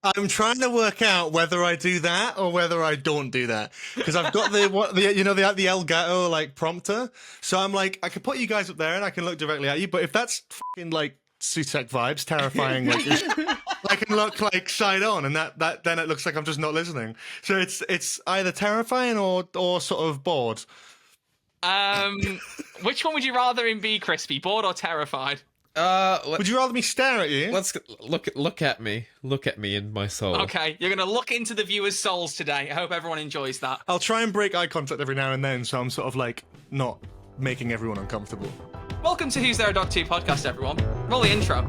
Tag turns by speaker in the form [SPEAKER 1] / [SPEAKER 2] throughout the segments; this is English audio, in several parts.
[SPEAKER 1] I'm trying to work out whether I do that or whether I don't do that because I've got the Elgato like prompter, so I'm like I could put you guys up there and I can look directly at you, but if that's fucking like SUTEKH vibes, terrifying, like I can look like side on, and that then it looks like I'm just not listening. So it's either terrifying or sort of bored.
[SPEAKER 2] Which one would you rather him be, Crispy? Bored or terrified?
[SPEAKER 1] Would you rather me stare at you?
[SPEAKER 3] Let's look at me. Look at me in my soul.
[SPEAKER 2] Okay, you're gonna look into the viewers' souls today. I hope everyone enjoys that.
[SPEAKER 1] I'll try and break eye contact every now and then, so I'm sort of like not making everyone uncomfortable.
[SPEAKER 2] Welcome to Who's There a Dog 2 podcast, everyone. Roll the intro.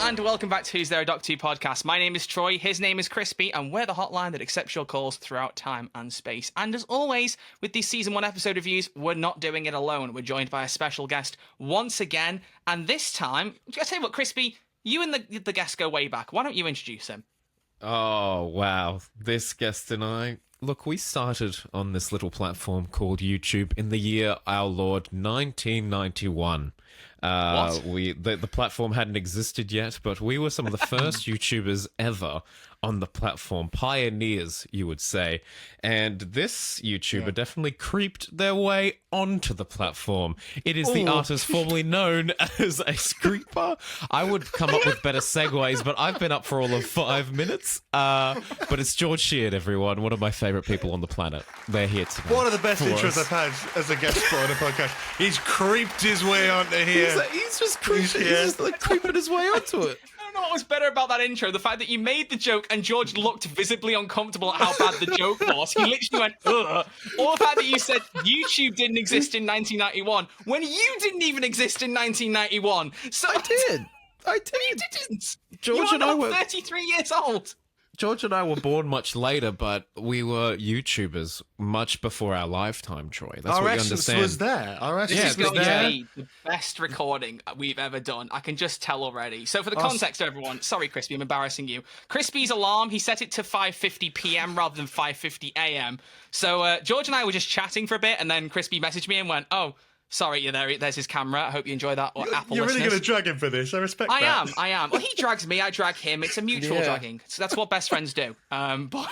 [SPEAKER 2] And welcome back to Who's There a Dog 2 podcast. My name is Troy, his name is Crispy, and we're the hotline that accepts your calls throughout time and space. And as always, with these Season 1 episode reviews, we're not doing it alone. We're joined by a special guest once again, and this time, I tell you what, Crispy, you and the guest go way back. Why don't you introduce him?
[SPEAKER 3] Oh, wow. This guest and I... Look, we started on this little platform called YouTube in the year, our Lord, 1991. The platform hadn't existed yet, but we were some of the first YouTubers ever on the platform. Pioneers, you would say. And this YouTuber definitely creeped their way onto the platform. It is the artist formerly known as a screeper. I would come up with better segues, but I've been up for all of 5 minutes. But it's George Sheard, everyone. One of my favourite people on the planet. They're here today.
[SPEAKER 1] One of the best intros I've had as a guest spot on a podcast. He's creeped his way onto here.
[SPEAKER 3] He's just creeping. He's just like creeping his way onto it.
[SPEAKER 2] I don't know what was better about that intro. The fact that you made the joke and George looked visibly uncomfortable at how bad the joke was. He literally went, ugh. Or the fact that you said YouTube didn't exist in 1991 when you didn't even exist in 1991. So
[SPEAKER 3] I did.
[SPEAKER 2] You didn't.
[SPEAKER 3] George
[SPEAKER 2] you
[SPEAKER 3] and I
[SPEAKER 2] not
[SPEAKER 3] were
[SPEAKER 2] 33 years old.
[SPEAKER 3] George and I were born much later, but we were YouTubers much before our lifetime, Troy. That's
[SPEAKER 1] Our
[SPEAKER 3] what you
[SPEAKER 1] essence
[SPEAKER 3] understand.
[SPEAKER 1] was there. Our essence
[SPEAKER 2] This is
[SPEAKER 1] was
[SPEAKER 2] going to
[SPEAKER 1] there.
[SPEAKER 2] be the best recording we've ever done. I can just tell already. So for the context of everyone, sorry, Crispy, I'm embarrassing you. Crispy's alarm, he set it to 5:50 p.m. rather than 5:50 a.m. So George and I were just chatting for a bit, and then Crispy messaged me and went, oh, sorry, you're there. There's his camera. I hope you enjoy that. Or Apple
[SPEAKER 1] You're really
[SPEAKER 2] listeners.
[SPEAKER 1] going to drag him for this. I respect that.
[SPEAKER 2] I am. Well, he drags me, I drag him. It's a mutual
[SPEAKER 3] Yeah.
[SPEAKER 2] dragging. So that's what best friends do. But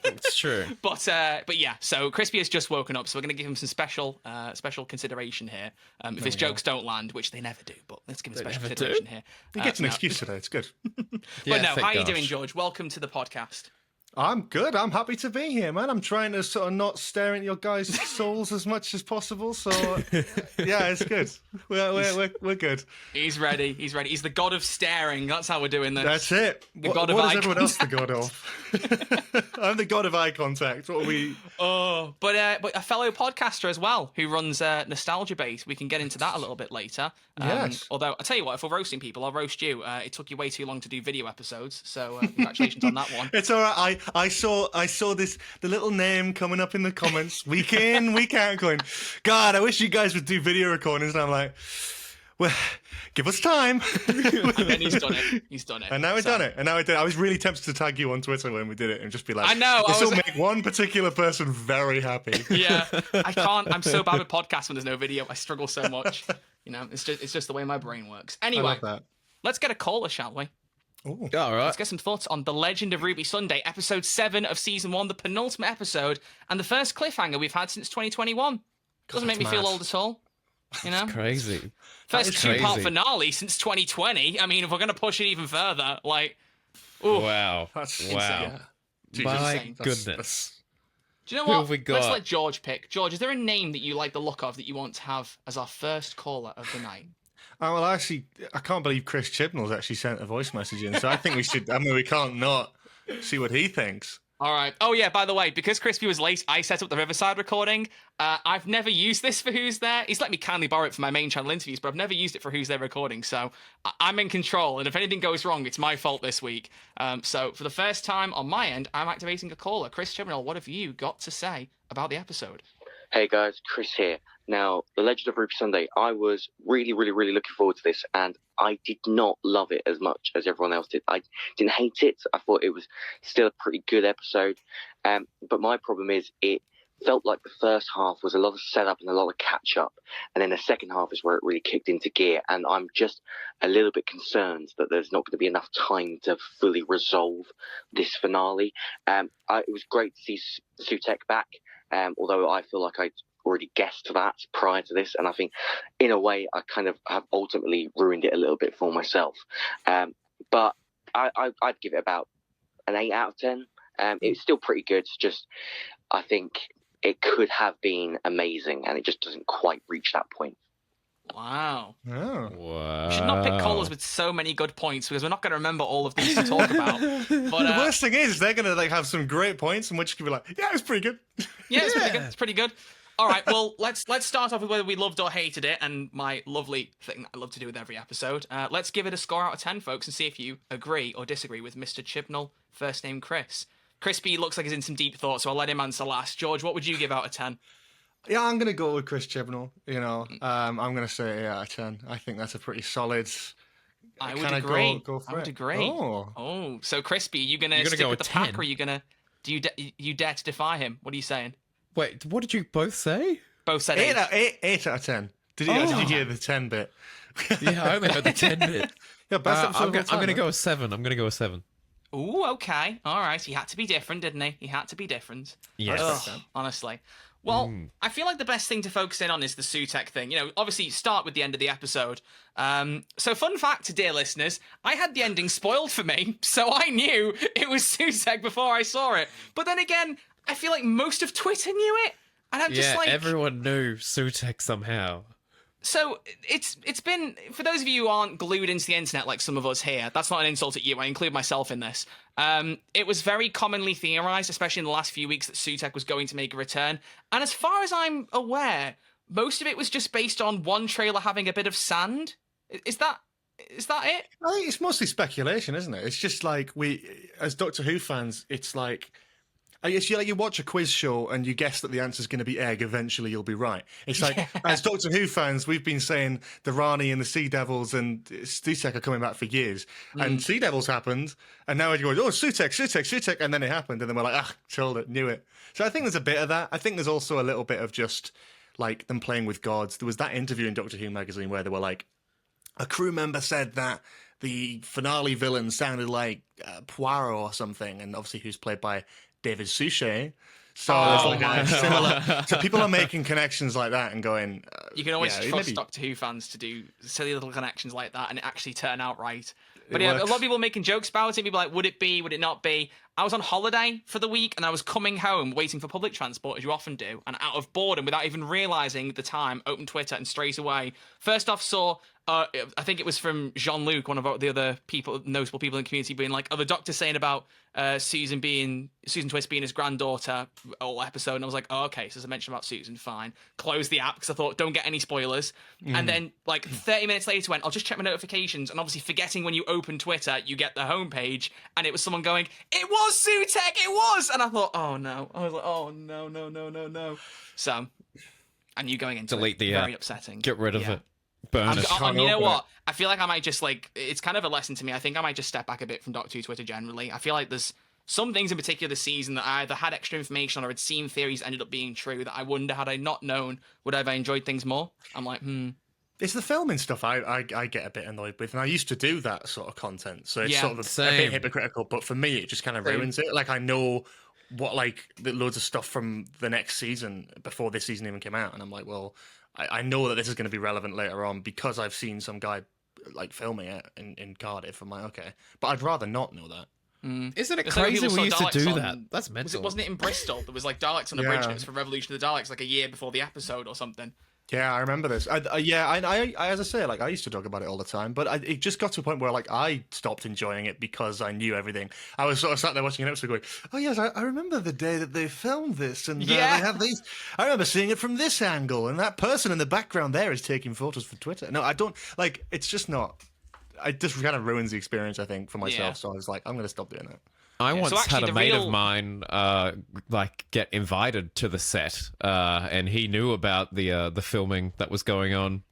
[SPEAKER 3] It's true.
[SPEAKER 2] But yeah. So Crispy has just woken up, so we're going to give him some special consideration here. If his jokes don't land, which they never do, but let's give him special
[SPEAKER 3] never
[SPEAKER 2] consideration
[SPEAKER 3] do?
[SPEAKER 2] here.
[SPEAKER 1] He gets an excuse today. It's good.
[SPEAKER 2] But no,
[SPEAKER 3] thank
[SPEAKER 2] how are you
[SPEAKER 3] gosh.
[SPEAKER 2] doing, George? Welcome to the podcast.
[SPEAKER 1] I'm good. I'm happy to be here, man. I'm trying to sort of not stare into your guys' souls as much as possible. So, yeah, it's good. We're good.
[SPEAKER 2] He's ready. He's ready. He's the god of staring. That's how we're doing this.
[SPEAKER 1] That's it.
[SPEAKER 2] god of
[SPEAKER 1] what is
[SPEAKER 2] eye
[SPEAKER 1] everyone else the god of? I'm the god of eye contact. What are we?
[SPEAKER 2] Oh, but a fellow podcaster as well who runs Nostalgia Base. We can get into that a little bit later.
[SPEAKER 1] Yes.
[SPEAKER 2] Although I'll tell you what, if we're roasting people, I'll roast you. It took you way too long to do video episodes, so congratulations on that one.
[SPEAKER 1] It's all right. I saw the little name coming up in the comments week in, week out, going, God, I wish you guys would do video recordings. And I'm like, well, give us time.
[SPEAKER 2] And then he's done it. He's done it.
[SPEAKER 1] And now we've done it. And now I did. I was really tempted to tag you on Twitter when we did it and just be like,
[SPEAKER 2] I know,
[SPEAKER 1] this
[SPEAKER 2] I was-
[SPEAKER 1] will make one particular person very happy.
[SPEAKER 2] Yeah, I can't. I'm so bad with podcasts when there's no video. I struggle so much. You know, it's just the way my brain works.
[SPEAKER 1] I
[SPEAKER 2] Anyway,
[SPEAKER 1] love that.
[SPEAKER 2] let's get a caller, shall we?
[SPEAKER 1] Ooh.
[SPEAKER 3] All right.
[SPEAKER 2] Let's get some thoughts on The Legend of Ruby Sunday, episode 7 of season 1, the penultimate episode, and the first cliffhanger we've had since 2021. Doesn't make me feel
[SPEAKER 1] mad.
[SPEAKER 2] old at all. You know,
[SPEAKER 3] Crazy.
[SPEAKER 2] first
[SPEAKER 3] is
[SPEAKER 2] two-part
[SPEAKER 3] crazy.
[SPEAKER 2] finale since 2020. I mean, if we're gonna push it even further, like, ooh.
[SPEAKER 3] Wow.
[SPEAKER 1] That's
[SPEAKER 3] Wow.
[SPEAKER 1] yeah. Jesus.
[SPEAKER 3] My
[SPEAKER 2] insane.
[SPEAKER 3] goodness.
[SPEAKER 2] Do you know
[SPEAKER 3] Who
[SPEAKER 2] what?
[SPEAKER 3] have we
[SPEAKER 2] Let's
[SPEAKER 3] got?
[SPEAKER 2] let George pick. George, is there a name that you like the look of that you want to have as our first caller of the night?
[SPEAKER 1] Oh, well, actually, I can't believe Chris Chibnall's actually sent a voice message in, so I think we should. I mean, we can't not see what he thinks.
[SPEAKER 2] All right. Oh, yeah, by the way, because Crispy was late, I set up the Riverside recording. I've never used this for Who's There. He's let me kindly borrow it for my main channel interviews, but I've never used it for Who's There recording. So I'm in control, and if anything goes wrong, it's my fault this week. So for the first time on my end, I'm activating a caller. Chris Chibnall, what have you got to say about the episode?
[SPEAKER 4] Hey guys, Chris here. Now, The Legend of Ruby Sunday, I was really, really, really looking forward to this, and I did not love it as much as everyone else did. I didn't hate it. I thought it was still a pretty good episode. But my problem is it felt like the first half was a lot of setup and a lot of catch up, and then the second half is where it really kicked into gear, and I'm just a little bit concerned that there's not going to be enough time to fully resolve this finale. It was great to see SUTEKH back, although I feel like I'd already guessed that prior to this, and I think in a way I kind of have ultimately ruined it a little bit for myself. But I'd give it about an 8 out of 10. It's still pretty good, just I think it could have been amazing, and it just doesn't quite reach that point.
[SPEAKER 2] Wow.
[SPEAKER 1] Oh.
[SPEAKER 3] Wow.
[SPEAKER 2] We should not pick callers with so many good points because we're not going to remember all of these to talk about. But
[SPEAKER 1] The worst thing is they're gonna like have some great points, and we're just gonna be like, yeah, it was pretty good.
[SPEAKER 2] yeah, it's pretty good. It's pretty good. All right, well, let's start off with whether we loved or hated it, and my lovely thing that I love to do with every episode. Let's give it a score out of 10, folks, and see if you agree or disagree with Mr. Chibnall, first name Chris. Crispy looks like he's in some deep thought, so I'll let him answer last. George, what would you give out of 10?
[SPEAKER 1] Yeah, I'm gonna go with Chris Chibnall. You know, I'm gonna say 8 out of 10. I think that's a pretty solid.
[SPEAKER 2] I would
[SPEAKER 1] Kinda
[SPEAKER 2] agree.
[SPEAKER 1] Go for
[SPEAKER 2] I would
[SPEAKER 1] it.
[SPEAKER 2] agree.
[SPEAKER 1] Oh.
[SPEAKER 2] So Crispy, you gonna
[SPEAKER 3] You're gonna
[SPEAKER 2] stick
[SPEAKER 3] go
[SPEAKER 2] with the
[SPEAKER 3] with
[SPEAKER 2] pack,
[SPEAKER 3] 10?
[SPEAKER 2] or are you gonna you dare to defy him? What are you saying?
[SPEAKER 3] Wait, what did you both say?
[SPEAKER 2] Both said
[SPEAKER 1] 8
[SPEAKER 2] 8.
[SPEAKER 1] out of 10. Did you hear the 10 bit?
[SPEAKER 3] Yeah, I only heard the 10 bit.
[SPEAKER 1] Yeah, best episode
[SPEAKER 3] I'm
[SPEAKER 1] of all time,
[SPEAKER 3] going to
[SPEAKER 1] right?
[SPEAKER 3] go with 7. I'm going to go with 7.
[SPEAKER 2] Ooh, okay. All right. He had to be different, didn't he? He had to be different.
[SPEAKER 3] Yes.
[SPEAKER 2] Ugh, honestly. Well, I feel like the best thing to focus in on is the SUTEKH thing. You know, obviously start with the end of the episode. So fun fact, dear listeners, I had the ending spoiled for me, so I knew it was SUTEKH before I saw it. But then again, I feel like most of Twitter knew it. And I'm just like...
[SPEAKER 3] everyone knew SUTEKH somehow.
[SPEAKER 2] So it's been, for those of you who aren't glued into the internet like some of us here, that's not an insult at you, I include myself in this. It was very commonly theorized, especially in the last few weeks, that SUTEKH was going to make a return. And as far as I'm aware, most of it was just based on one trailer having a bit of sand. Is that it?
[SPEAKER 1] I think it's mostly speculation, isn't it? It's just like as Doctor Who fans, it's like... It's like you watch a quiz show and you guess that the answer's going to be egg. Eventually, you'll be right. It's like, as Doctor Who fans, we've been saying the Rani and the Sea Devils and SUTEKH are coming back for years. And Sea Devils happened, and now you're going, oh, SUTEKH, and then it happened, and then we're like, told it, knew it. So I think there's a bit of that. I think there's also a little bit of just like them playing with gods. There was that interview in Doctor Who magazine where they were like, a crew member said that the finale villain sounded like Poirot or something, and obviously who's played by David Suchet. So there's like a similar. So people are making connections like that and going.
[SPEAKER 2] You can always trust
[SPEAKER 1] maybe.
[SPEAKER 2] Doctor Who fans to do silly little connections like that and it actually turn out right. But
[SPEAKER 1] It
[SPEAKER 2] yeah,
[SPEAKER 1] works.
[SPEAKER 2] a lot of people making jokes about it. People are like, would it be? Would it not be? I was on holiday for the week and I was coming home waiting for public transport, as you often do, and out of boredom, without even realising the time, opened Twitter and straight away, first off saw, I think it was from Jean-Luc, one of the other people, notable people in the community, being like, the Doctor saying about Susan Twist being his granddaughter all episode, and I was like, oh, okay, so there's a mention about Susan, fine. Closed the app because I thought, don't get any spoilers. And then like 30 minutes later went, I'll just check my notifications, and obviously forgetting when you open Twitter, you get the homepage, and it was someone going, it was SUTEKH, it was! And I thought, oh no. I was like, oh no. So, and you going into
[SPEAKER 3] Delete
[SPEAKER 2] it,
[SPEAKER 3] the
[SPEAKER 2] very
[SPEAKER 3] app.
[SPEAKER 2] upsetting.
[SPEAKER 3] Get rid of
[SPEAKER 2] Yeah.
[SPEAKER 3] it. Burn it.
[SPEAKER 2] You know
[SPEAKER 1] open
[SPEAKER 2] what? I feel like I might just like, it's kind of a lesson to me. I think I might just step back a bit from Doctor Who Twitter generally. I feel like there's some things in particular this season that I either had extra information on or had seen theories ended up being true that I wonder, had I not known, would I have enjoyed things more? I'm like,
[SPEAKER 1] It's the filming stuff I get a bit annoyed with, and I used to do that sort of content, so it's
[SPEAKER 2] Yeah,
[SPEAKER 1] sort of a
[SPEAKER 3] same.
[SPEAKER 1] bit hypocritical. But for me, it just kind of
[SPEAKER 2] Same.
[SPEAKER 1] ruins it. Like I know what loads of stuff from the next season before this season even came out, and I'm like, well, I know that this is going to be relevant later on because I've seen some guy like filming it in Cardiff. I'm like, okay, but I'd rather not know that.
[SPEAKER 3] Isn't it
[SPEAKER 2] It's like when
[SPEAKER 3] crazy
[SPEAKER 2] people
[SPEAKER 3] we used
[SPEAKER 2] saw
[SPEAKER 3] to do
[SPEAKER 2] Daleks
[SPEAKER 3] that?
[SPEAKER 2] on-
[SPEAKER 3] That's mental.
[SPEAKER 2] wasn't it in Bristol? There was like Daleks on the bridge, and
[SPEAKER 1] Yeah.
[SPEAKER 2] it was for Revolution of the Daleks like a year before the episode or something.
[SPEAKER 1] Yeah, I remember this. I as I say, like I used to talk about it all the time, but it just got to a point where like I stopped enjoying it because I knew everything. I was sort of sat there watching an episode going, "Oh yes, I remember the day that they filmed this, and
[SPEAKER 2] Yeah.
[SPEAKER 1] they have these. I remember seeing it from this angle, and that person in the background there is taking photos for Twitter." No, I don't like. It's just not. It just kind of ruins the experience, I think, for myself.
[SPEAKER 2] Yeah.
[SPEAKER 1] So I was like, I'm going to stop doing that.
[SPEAKER 3] I once
[SPEAKER 2] actually
[SPEAKER 3] had a
[SPEAKER 2] the
[SPEAKER 3] mate
[SPEAKER 2] real-
[SPEAKER 3] of mine like get invited to the set, and he knew about the filming that was going on.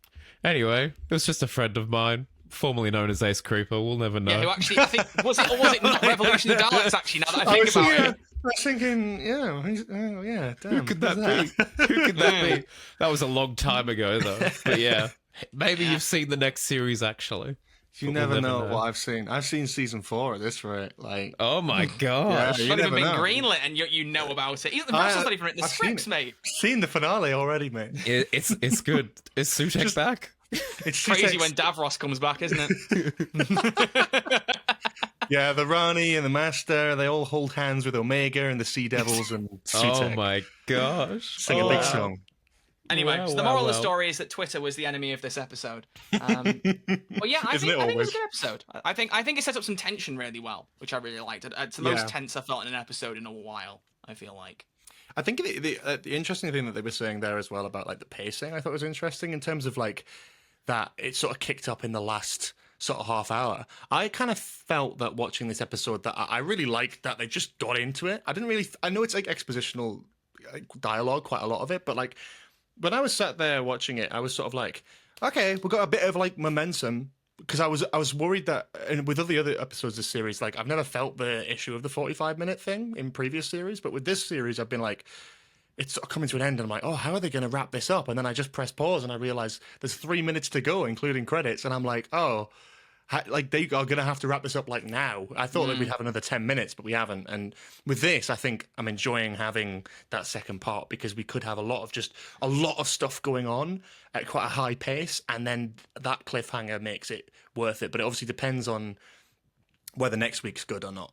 [SPEAKER 3] Anyway, it was just a friend of mine, formerly known as Ace Creeper. We'll never know.
[SPEAKER 2] Yeah, who actually, I think, was it not Revolution of the Daleks, actually, now that I think about it?
[SPEAKER 1] I was thinking, yeah, damn.
[SPEAKER 3] Who could that be? Who could that be? That was a long time ago, though. But yeah, maybe you've seen the next series, actually.
[SPEAKER 1] You
[SPEAKER 3] But
[SPEAKER 1] never
[SPEAKER 3] we'll
[SPEAKER 1] know what I've seen. I've seen season 4 of this rate. Like,
[SPEAKER 3] Oh my gosh.
[SPEAKER 1] Yeah,
[SPEAKER 2] It's
[SPEAKER 1] you
[SPEAKER 2] not even
[SPEAKER 1] never
[SPEAKER 2] been
[SPEAKER 1] know.
[SPEAKER 2] greenlit, and you know about it. The Russell's not even written the
[SPEAKER 1] I've seen
[SPEAKER 2] scripts,
[SPEAKER 1] it.
[SPEAKER 2] mate.
[SPEAKER 1] seen the finale already, mate.
[SPEAKER 3] It's good. Is Sutek back?
[SPEAKER 1] It's
[SPEAKER 2] Crazy
[SPEAKER 1] Sutek's-
[SPEAKER 2] when Davros comes back, isn't it?
[SPEAKER 1] Yeah, the Rani and the Master, they all hold hands with Omega and the Sea Devils and Sutek.
[SPEAKER 3] Oh my gosh.
[SPEAKER 1] Sing a big song.
[SPEAKER 2] Anyway,
[SPEAKER 3] Wow,
[SPEAKER 2] so the
[SPEAKER 3] wow,
[SPEAKER 2] moral of the
[SPEAKER 3] wow.
[SPEAKER 2] story is that Twitter was the enemy of this episode. Well, yeah, I
[SPEAKER 1] Isn't
[SPEAKER 2] think
[SPEAKER 1] it
[SPEAKER 2] it was
[SPEAKER 1] always?
[SPEAKER 2] a good episode. I think it set up some tension really well, which I really liked. It's the most
[SPEAKER 1] Yeah.
[SPEAKER 2] tense I felt in an episode in a while, I feel like.
[SPEAKER 1] I think the interesting thing that they were saying there as well about like the pacing, I thought was interesting in terms of like that it sort of kicked up in the last sort of half hour. I kind of felt that watching this episode that I really liked that they just got into it. I didn't really. I know it's like expositional dialogue, quite a lot of it, but like when I was sat there watching it, I was sort of like, okay, we've got a bit of like momentum. Because I was worried that, and with all the other episodes of the series, like I've never felt the issue of the 45-minute thing in previous series, but with this series, I've been like, it's sort of coming to an end, and I'm like, oh, how are they going to wrap this up? And then I just press pause, and I realize there's 3 minutes to go, including credits, and I'm like, oh, like they are going to have to wrap this up like now. I thought that we'd have another 10 minutes, but we haven't. And with this, I think I'm enjoying having that second part because we could have a lot of stuff going on at quite a high pace, and then that cliffhanger makes it worth it. But it obviously depends on whether next week's good or not.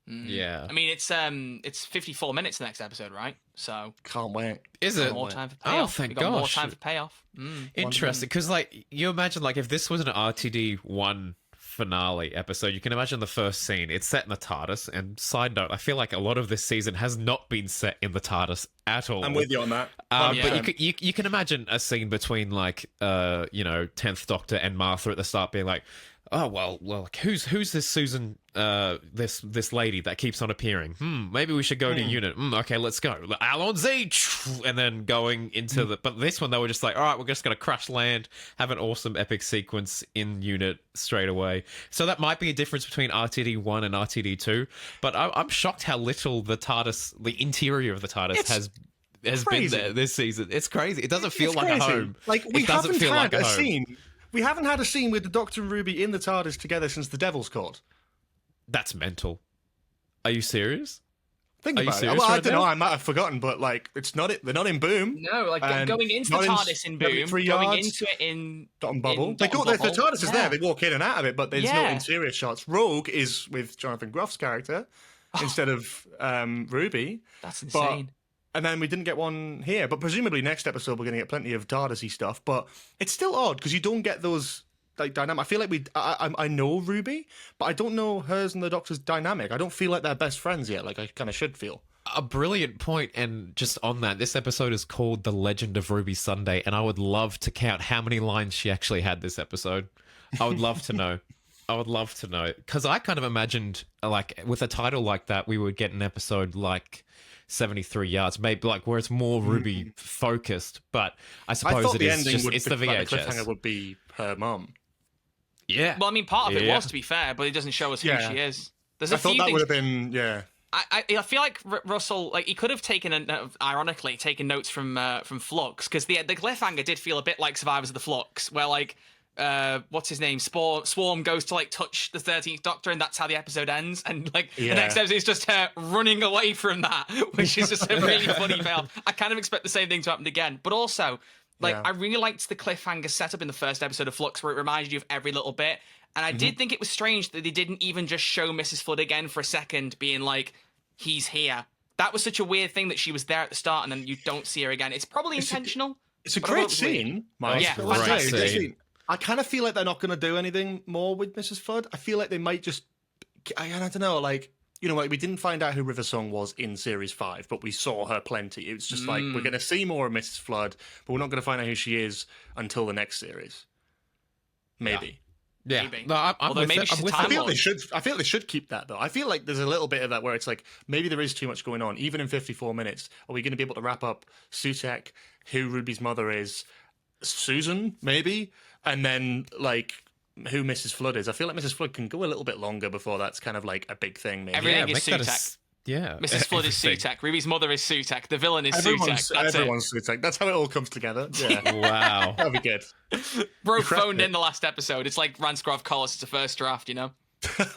[SPEAKER 3] Yeah.
[SPEAKER 2] I mean, it's 54 minutes the next episode, right? So
[SPEAKER 1] Can't wait.
[SPEAKER 3] Is it?
[SPEAKER 2] more time for
[SPEAKER 3] Oh,
[SPEAKER 2] payoff.
[SPEAKER 3] thank
[SPEAKER 2] We've got more
[SPEAKER 3] gosh.
[SPEAKER 2] time for payoff. Mm.
[SPEAKER 3] Interesting, because like you imagine, like if this was an RTD1 finale episode, you can imagine the first scene. It's set in the TARDIS, and side note, I feel like a lot of this season has not been set in the TARDIS at all.
[SPEAKER 1] I'm with you on that.
[SPEAKER 3] But you can imagine a scene between like 10th Doctor and Martha at the start being like, oh well, like, who's this Susan, this lady that keeps on appearing? Maybe we should go to unit. Okay, let's go. Alon Z, and then going into the. But this one, they were just like, all right, we're just gonna crash land, have an awesome epic sequence in unit straight away. So that might be a difference between RTD1 and RTD2. But I'm shocked how little the TARDIS, the interior of the TARDIS, has been
[SPEAKER 1] crazy.
[SPEAKER 3] there this season. It's crazy. It doesn't feel
[SPEAKER 1] It's
[SPEAKER 3] like
[SPEAKER 1] crazy.
[SPEAKER 3] a home.
[SPEAKER 1] Like we
[SPEAKER 3] it doesn't
[SPEAKER 1] haven't
[SPEAKER 3] feel
[SPEAKER 1] had
[SPEAKER 3] like a
[SPEAKER 1] a
[SPEAKER 3] home.
[SPEAKER 1] scene. We haven't had a scene with the Doctor and Ruby in the TARDIS together since the Devil's Court.
[SPEAKER 3] That's mental. Are you serious?
[SPEAKER 1] Think
[SPEAKER 3] Are you
[SPEAKER 1] about it.
[SPEAKER 3] serious
[SPEAKER 1] Well, I
[SPEAKER 3] right
[SPEAKER 1] don't
[SPEAKER 3] now?
[SPEAKER 1] know. I might have forgotten, but like, it's not it. They're not in Boom.
[SPEAKER 2] No, like
[SPEAKER 1] And
[SPEAKER 2] going into the
[SPEAKER 1] not
[SPEAKER 2] TARDIS in
[SPEAKER 1] not
[SPEAKER 2] Boom,
[SPEAKER 1] 3
[SPEAKER 2] going
[SPEAKER 1] yards,
[SPEAKER 2] into it in
[SPEAKER 1] Dot and Bubble.
[SPEAKER 2] in
[SPEAKER 1] They
[SPEAKER 2] Dot
[SPEAKER 1] go
[SPEAKER 2] and
[SPEAKER 1] there. The
[SPEAKER 2] Bubble.
[SPEAKER 1] TARDIS is
[SPEAKER 2] Yeah.
[SPEAKER 1] there. They walk in and out of it, but there's no
[SPEAKER 2] Yeah.
[SPEAKER 1] interior shots. Rogue is with Jonathan Groff's character instead of Ruby.
[SPEAKER 2] That's
[SPEAKER 1] But-
[SPEAKER 2] insane.
[SPEAKER 1] And then we didn't get one here. But presumably next episode we're going to get plenty of TARDIS-y stuff. But it's still odd because you don't get those like dynamic. I feel like I know Ruby, but I don't know hers and the Doctor's dynamic. I don't feel like they're best friends yet. Like I kind of should feel.
[SPEAKER 3] A brilliant point, and just on that, this episode is called The Legend of Ruby Sunday, and I would love to count how many lines she actually had this episode. I would love to know. I would love to know. Because I kind of imagined, like, with a title like that, we would get an episode like 73 Yards, maybe like where it's more Ruby focused, but I
[SPEAKER 1] I
[SPEAKER 3] suppose
[SPEAKER 1] thought
[SPEAKER 3] it
[SPEAKER 1] the
[SPEAKER 3] is
[SPEAKER 1] ending
[SPEAKER 3] just,
[SPEAKER 1] would
[SPEAKER 3] it's the
[SPEAKER 1] like, the cliffhanger
[SPEAKER 3] VHS.
[SPEAKER 1] would be her mum.
[SPEAKER 3] Yeah.
[SPEAKER 2] Well, I mean, part of it
[SPEAKER 3] Yeah.
[SPEAKER 2] was, to be fair, but it doesn't show us who
[SPEAKER 1] Yeah.
[SPEAKER 2] she is. There's
[SPEAKER 1] I
[SPEAKER 2] a
[SPEAKER 1] thought
[SPEAKER 2] few
[SPEAKER 1] that
[SPEAKER 2] things.
[SPEAKER 1] would have been
[SPEAKER 2] I feel like Russell, like, he could have ironically taken notes from Flux, because the cliffhanger did feel a bit like Survivors of the Flux, where like what's his name, Swarm goes to like touch the 13th Doctor, and that's how the episode ends, and like the next episode is just her running away from that, which is just a really funny fail. I kind of expect the same thing to happen again, but also like I really liked the cliffhanger setup in the first episode of Flux, where it reminded you of every little bit. And I did think it was strange that they didn't even just show Mrs. Flood again for a second, being like, he's here. That was such a weird thing that she was there at the start and then you don't see her again. It's probably intentional.
[SPEAKER 1] It's a
[SPEAKER 2] but I thought it
[SPEAKER 1] great
[SPEAKER 2] was weird.
[SPEAKER 1] scene, Mike.
[SPEAKER 2] Yeah,
[SPEAKER 1] Like I say,
[SPEAKER 3] great
[SPEAKER 1] this
[SPEAKER 3] scene.
[SPEAKER 1] scene, I kind of feel like they're not going to do anything more with Mrs. Flood. I feel like they might just, I don't know, like, you know, like we didn't find out who River Song was in Series 5, but we saw her plenty. It's just like, we're going to see more of Mrs. Flood, but we're not going to find out who she is until the next series. Maybe.
[SPEAKER 3] Yeah.
[SPEAKER 2] Maybe.
[SPEAKER 3] No, I'm
[SPEAKER 2] Although
[SPEAKER 3] with
[SPEAKER 2] maybe
[SPEAKER 3] it.
[SPEAKER 2] she's
[SPEAKER 3] I'm
[SPEAKER 2] a
[SPEAKER 3] with
[SPEAKER 2] Time
[SPEAKER 3] it.
[SPEAKER 1] I feel
[SPEAKER 2] Lord.
[SPEAKER 1] they should. I feel they should keep that though. I feel like there's a little bit of that where it's like maybe there is too much going on. Even in 54 minutes, are we going to be able to wrap up Sutek, who Ruby's mother is, Susan maybe, and then like who Mrs. Flood is? I feel like Mrs. Flood can go a little bit longer before that's kind of like a big thing. Maybe.
[SPEAKER 2] Everything
[SPEAKER 3] Yeah,
[SPEAKER 2] is
[SPEAKER 3] make that
[SPEAKER 2] Sutek.
[SPEAKER 3] yeah.
[SPEAKER 2] Mrs. Flood is
[SPEAKER 3] everything.
[SPEAKER 2] Sutek. Ruby's mother is Sutek. The villain is
[SPEAKER 1] Everyone's,
[SPEAKER 2] Sutek. That's
[SPEAKER 1] everyone's Sutek. That's how it all comes together. Yeah,
[SPEAKER 3] Wow.
[SPEAKER 1] that'd be good.
[SPEAKER 2] it. Bro
[SPEAKER 1] crushed
[SPEAKER 2] phoned
[SPEAKER 1] it.
[SPEAKER 2] in the last episode. It's like Ransgrove Collis. It's a first draft, you know?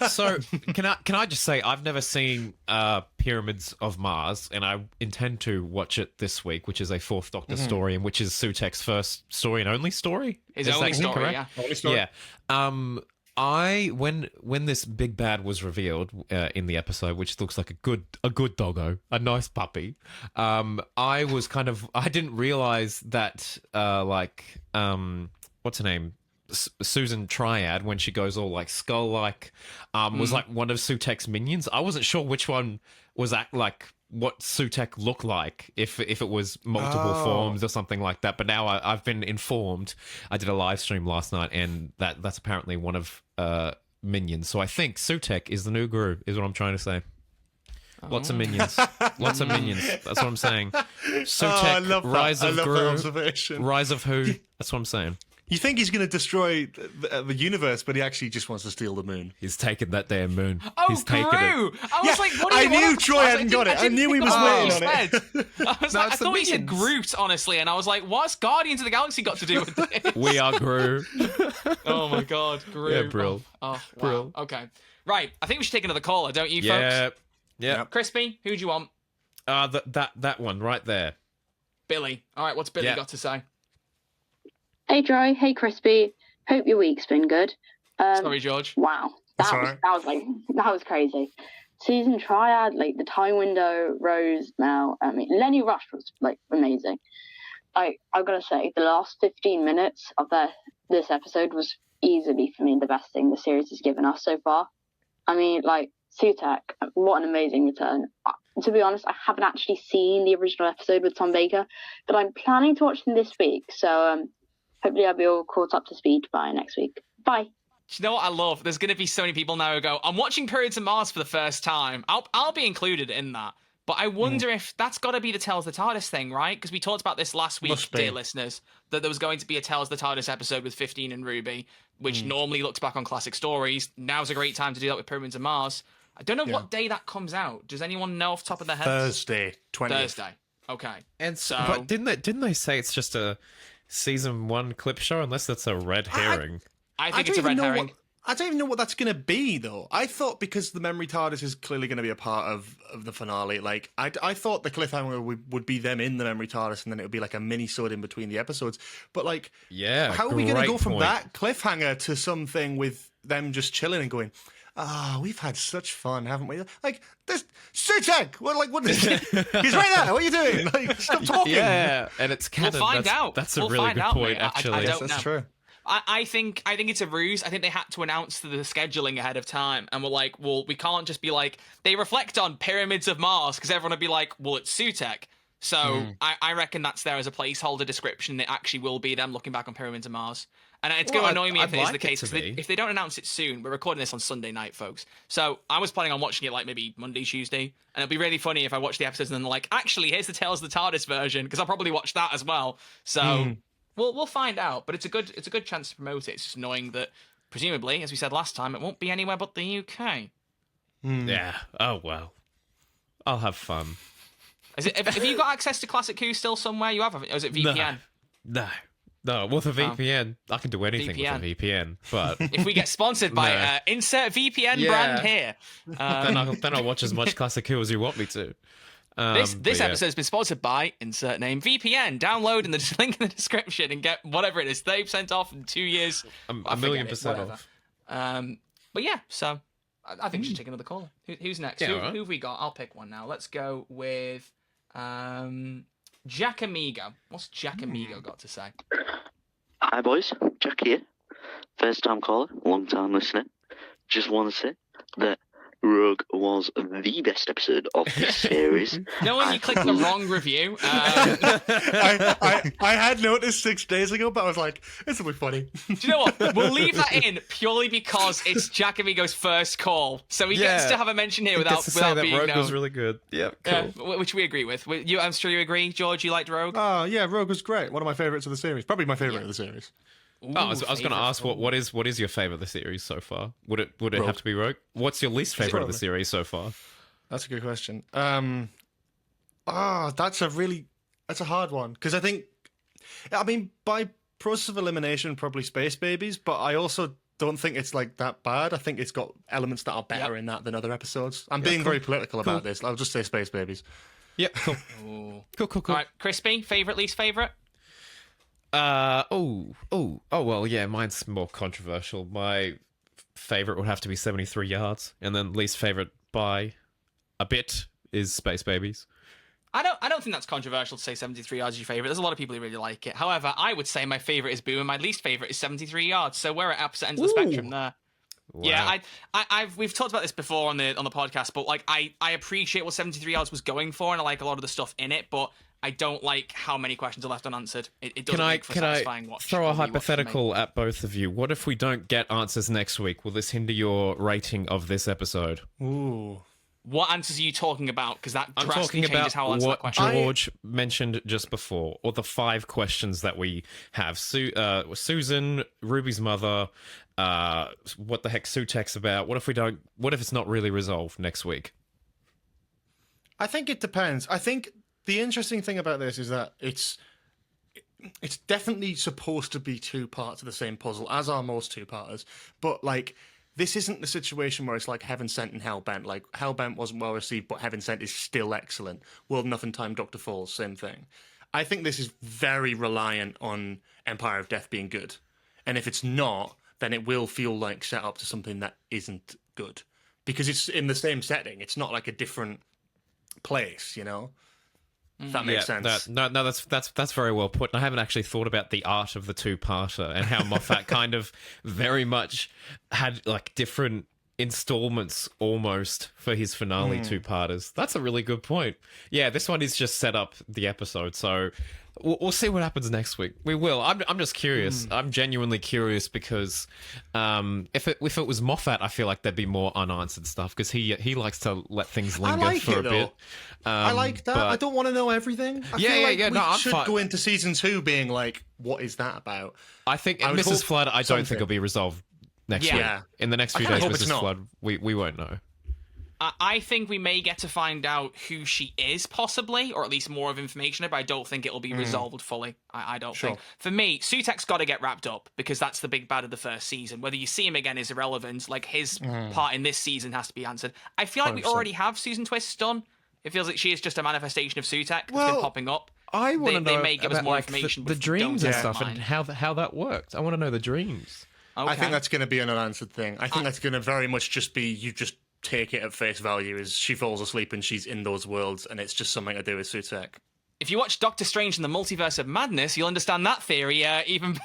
[SPEAKER 3] So can I just say I've never seen Pyramids of Mars, and I intend to watch it this week, which is a Fourth Doctor story, and which is Sutek's first story and only story.
[SPEAKER 2] His
[SPEAKER 3] Is
[SPEAKER 2] only
[SPEAKER 3] that
[SPEAKER 2] story,
[SPEAKER 3] correct?
[SPEAKER 2] yeah.
[SPEAKER 1] Only story.
[SPEAKER 3] Yeah. I when this big bad was revealed in the episode, which looks like a good doggo, a nice puppy. I was kind of I didn't realize that what's her name? Susan Triad, when she goes all like skull like, was like one of Sutek's minions. I wasn't sure which one was like what Sutek looked like, if it was multiple forms or something like that. But now I've been informed. I did a live stream last night, and that's apparently one of minions. So I think Sutek is the new Guru, is what I'm trying to say. Lots of minions. Lots of minions. That's what I'm saying. Sutek,
[SPEAKER 1] I love that.
[SPEAKER 3] Rise
[SPEAKER 1] I
[SPEAKER 3] of
[SPEAKER 1] love that
[SPEAKER 3] Guru,
[SPEAKER 1] observation.
[SPEAKER 3] Rise of who? That's what I'm saying.
[SPEAKER 1] You think he's going to destroy the universe, but he actually just wants to steal the moon.
[SPEAKER 3] He's taken that damn moon.
[SPEAKER 2] Oh,
[SPEAKER 3] He's taken it.
[SPEAKER 2] Gru! I was
[SPEAKER 1] Yeah,
[SPEAKER 2] like, what do
[SPEAKER 1] I
[SPEAKER 2] you
[SPEAKER 1] knew
[SPEAKER 2] want?
[SPEAKER 1] Troy hadn't got it. I knew he was waiting on it.
[SPEAKER 2] I was
[SPEAKER 3] No,
[SPEAKER 2] like, I
[SPEAKER 3] it's the
[SPEAKER 2] thought he said
[SPEAKER 3] minions.
[SPEAKER 2] Groot, honestly, and I was like, what's Guardians of the Galaxy got to do with this?
[SPEAKER 3] We are Gru.
[SPEAKER 2] Oh my god, Groot.
[SPEAKER 3] Yeah, brill.
[SPEAKER 2] Oh, wow.
[SPEAKER 3] Brill.
[SPEAKER 2] Okay. Right, I think we should take another caller, don't you,
[SPEAKER 3] Yeah.
[SPEAKER 2] folks?
[SPEAKER 3] Yeah.
[SPEAKER 2] Crispy, who do you want?
[SPEAKER 3] That one right there.
[SPEAKER 2] Billy. All right, what's Billy
[SPEAKER 3] Yeah.
[SPEAKER 2] got to say?
[SPEAKER 5] Hey Troy, hey Crispy. Hope your week's been good.
[SPEAKER 2] Sorry, George.
[SPEAKER 5] Wow,
[SPEAKER 1] That's
[SPEAKER 5] that
[SPEAKER 1] alright.
[SPEAKER 5] was crazy. Susan Triad, like the time window, Rose, Mel. I mean, Lenny Rush was like amazing. I've got to say, the last 15 minutes of this episode was easily for me the best thing the series has given us so far. I mean, like Sutek, what an amazing return. To be honest, I haven't actually seen the original episode with Tom Baker, but I'm planning to watch them this week. So hopefully I'll be all caught up to speed by next week. Bye.
[SPEAKER 2] Do you know what I love? There's going to be so many people now who go, I'm watching Periods of Mars for the first time. I'll be included in that. But I wonder if that's got to be the Tales of the TARDIS thing, right? Because we talked about this last week,
[SPEAKER 1] Must be.
[SPEAKER 2] dear listeners, that there was going to be a Tales of the TARDIS episode with 15 and Ruby, which normally looks back on classic stories. Now's a great time to do that with Pyramids of Mars. I don't know what day that comes out. Does anyone know off the top of their head?
[SPEAKER 1] Thursday, 20th.
[SPEAKER 2] Thursday. Okay.
[SPEAKER 3] And
[SPEAKER 2] So-
[SPEAKER 3] but didn't they say it's just a season 1 clip show? Unless that's a red herring.
[SPEAKER 2] I think
[SPEAKER 1] don't
[SPEAKER 2] it's a
[SPEAKER 1] even
[SPEAKER 2] red
[SPEAKER 1] know
[SPEAKER 2] herring.
[SPEAKER 1] what- I don't even know what that's going to be, though. I thought because the memory TARDIS is clearly going to be a part of the finale, like, I thought the cliffhanger would be them in the memory TARDIS, and then it would be like a mini-sode in between the episodes. But, like,
[SPEAKER 3] Yeah.
[SPEAKER 1] how are we going to
[SPEAKER 3] great
[SPEAKER 1] go from
[SPEAKER 3] point.
[SPEAKER 1] that cliffhanger to something with them just chilling and going, we've had such fun, haven't we? Like, there's Sutek! What is he's right there, what are you doing? Like, stop talking!
[SPEAKER 3] Yeah, and it's canon.
[SPEAKER 2] We'll find out.
[SPEAKER 3] That's a
[SPEAKER 2] We'll
[SPEAKER 3] really
[SPEAKER 2] find
[SPEAKER 3] good
[SPEAKER 2] out,
[SPEAKER 3] point,
[SPEAKER 2] mate. I
[SPEAKER 3] actually.
[SPEAKER 2] don't
[SPEAKER 1] That's
[SPEAKER 2] know.
[SPEAKER 1] true.
[SPEAKER 2] I think it's a ruse. I think they had to announce the scheduling ahead of time, and we're like, well, we can't just be like, they reflect on Pyramids of Mars, because everyone would be like, well, it's Sutek. So I reckon that's there as a placeholder description. It actually will be them looking back on Pyramids of Mars. And it's going to annoy me if
[SPEAKER 3] I'd
[SPEAKER 2] it is
[SPEAKER 3] like
[SPEAKER 2] the
[SPEAKER 3] it
[SPEAKER 2] case,
[SPEAKER 3] to
[SPEAKER 2] because
[SPEAKER 3] be.
[SPEAKER 2] if they don't announce it soon, we're recording this on Sunday night, folks. So I was planning on watching it like maybe Monday, Tuesday, and it'd be really funny if I watch the episodes and then they're like, actually, here's the Tales of the TARDIS version, because I'll probably watch that as well. So we'll find out, but it's a good chance to promote it. It's just annoying that presumably, as we said last time, it won't be anywhere but the UK.
[SPEAKER 3] Yeah. Oh well. I'll have fun.
[SPEAKER 2] Have you got access to Classic Who still somewhere? You have, or is it VPN?
[SPEAKER 3] No. With a VPN, I can do anything with a VPN. But
[SPEAKER 2] If we get sponsored by
[SPEAKER 3] No.
[SPEAKER 2] insert VPN
[SPEAKER 3] Yeah.
[SPEAKER 2] brand here.
[SPEAKER 3] then I'll watch as much Classic Who as you want me to.
[SPEAKER 2] This
[SPEAKER 3] but yeah.
[SPEAKER 2] episode has been sponsored by insert name VPN. Download in the link in the description and get whatever it is, 30% off in 2 years.
[SPEAKER 3] A
[SPEAKER 2] I forget
[SPEAKER 3] million
[SPEAKER 2] it,
[SPEAKER 3] percent
[SPEAKER 2] whatever.
[SPEAKER 3] off.
[SPEAKER 2] But yeah, so I think we should take another call. Who's next?
[SPEAKER 3] Yeah,
[SPEAKER 2] who,
[SPEAKER 3] alright.
[SPEAKER 2] who have we got? I'll pick one now. Let's go with Jack Amigo. What's Jack Amigo got to say?
[SPEAKER 4] Hi boys, Jack here. First time caller, long time listener. Just want to say that Rogue was the best episode of this series.
[SPEAKER 2] No, when you clicked the wrong review.
[SPEAKER 1] I had noticed 6 days ago, but I was like, this will be funny.
[SPEAKER 2] Do you know what? We'll leave that in purely because it's Jack Amigo's first call, so he gets to have a mention here without being
[SPEAKER 3] Rogue
[SPEAKER 2] known.
[SPEAKER 3] was really good. Yeah, cool.
[SPEAKER 2] Yeah, which we agree with. I'm sure you agree, George. You liked Rogue.
[SPEAKER 1] Oh, yeah, Rogue was great. One of my favourites of the series. Probably my favourite of the series.
[SPEAKER 2] Ooh,
[SPEAKER 3] I was going to ask what is your favorite of the series so far? Would it
[SPEAKER 1] Rogue.
[SPEAKER 3] have to be Rogue? What's your least favorite of the series so far?
[SPEAKER 1] That's a good question. That's a hard one because I mean, by process of elimination, probably Space Babies, but I also don't think it's like that bad. I think it's got elements that are better in that than other episodes. I'm being very political about this. I'll just say Space Babies.
[SPEAKER 3] Yeah, cool. Cool.
[SPEAKER 2] All right, Crispy, favorite, least favorite?
[SPEAKER 3] Well, yeah, mine's more controversial. My favorite would have to be 73 Yards, and then least favorite by a bit is Space Babies.
[SPEAKER 2] I don't think that's controversial to say 73 Yards is your favorite. There's a lot of people who really like it. However, I would say my favorite is Boo, and my least favorite is 73 Yards. So we're at opposite ends of the spectrum there.
[SPEAKER 3] Wow.
[SPEAKER 2] Yeah, we've talked about this before on the podcast, but like I appreciate what 73 Yards was going for, and I like a lot of the stuff in it, but I don't like how many questions are left unanswered. It doesn't make for satisfying watch.
[SPEAKER 3] Throw a hypothetical at both of you? What if we don't get answers next week? Will this hinder your rating of this episode?
[SPEAKER 1] Ooh.
[SPEAKER 2] What answers are you talking about? Because that
[SPEAKER 3] I'm
[SPEAKER 2] drastically
[SPEAKER 3] talking
[SPEAKER 2] changes
[SPEAKER 3] about
[SPEAKER 2] how I'll answer that
[SPEAKER 3] what
[SPEAKER 2] question.
[SPEAKER 3] George mentioned just before, or the 5 questions that we have. Susan, Ruby's mother, what the heck SUTEKH's about? What if it's not really resolved next week?
[SPEAKER 1] I think it depends. I think the interesting thing about this is that it's definitely supposed to be 2 parts of the same puzzle, as are most 2-parters. But like, this isn't the situation where it's like Heaven Sent and Hellbent. Like, Hellbent wasn't well received, but Heaven Sent is still excellent. World Enough in Time, Dr. Falls, same thing. I think this is very reliant on Empire of Death being good. And if it's not, then it will feel like set up to something that isn't good. Because it's in the same setting. It's not like a different place, you know? If that makes sense.
[SPEAKER 3] That's very well put. And I haven't actually thought about the art of the 2-parter and how Moffat kind of very much had like different installments almost for his finale 2-parters. That's a really good point. Yeah, this one is just set up the episode, so we'll see what happens next week. We will. I'm just curious. I'm genuinely curious because if it was Moffat, I feel like there'd be more unanswered stuff because he likes to let things linger for a bit.
[SPEAKER 1] I like that. I don't want to know everything. I feel like we should go into season 2 being like, what is that about?
[SPEAKER 3] I think Mrs. Flood, I don't think it'll be resolved next week.
[SPEAKER 1] Yeah.
[SPEAKER 3] In the next few days, Mrs. Flood, we won't know.
[SPEAKER 2] I think we may get to find out who she is, possibly, or at least more of information, but I don't think it'll be resolved fully. I don't think. For me, SUTEKH's got to get wrapped up, because that's the big bad of the first season. Whether you see him again is irrelevant. Like, his part in this season has to be answered. I feel like 100%. We already have Susan Twist's done. It feels like she is just a manifestation of SUTEKH that's been popping up.
[SPEAKER 3] I want to know
[SPEAKER 2] they may give us
[SPEAKER 3] about
[SPEAKER 2] more
[SPEAKER 3] like,
[SPEAKER 2] information.
[SPEAKER 3] the dreams and stuff,
[SPEAKER 2] mind.
[SPEAKER 3] and how that worked. I want to know the dreams.
[SPEAKER 2] Okay.
[SPEAKER 1] I think that's going to be an unanswered thing. I think that's going to very much just be, you just take it at face value as she falls asleep and she's in those worlds, and it's just something to do with SUTEKH.
[SPEAKER 2] If you watch Doctor Strange and the Multiverse of Madness, you'll understand that theory even.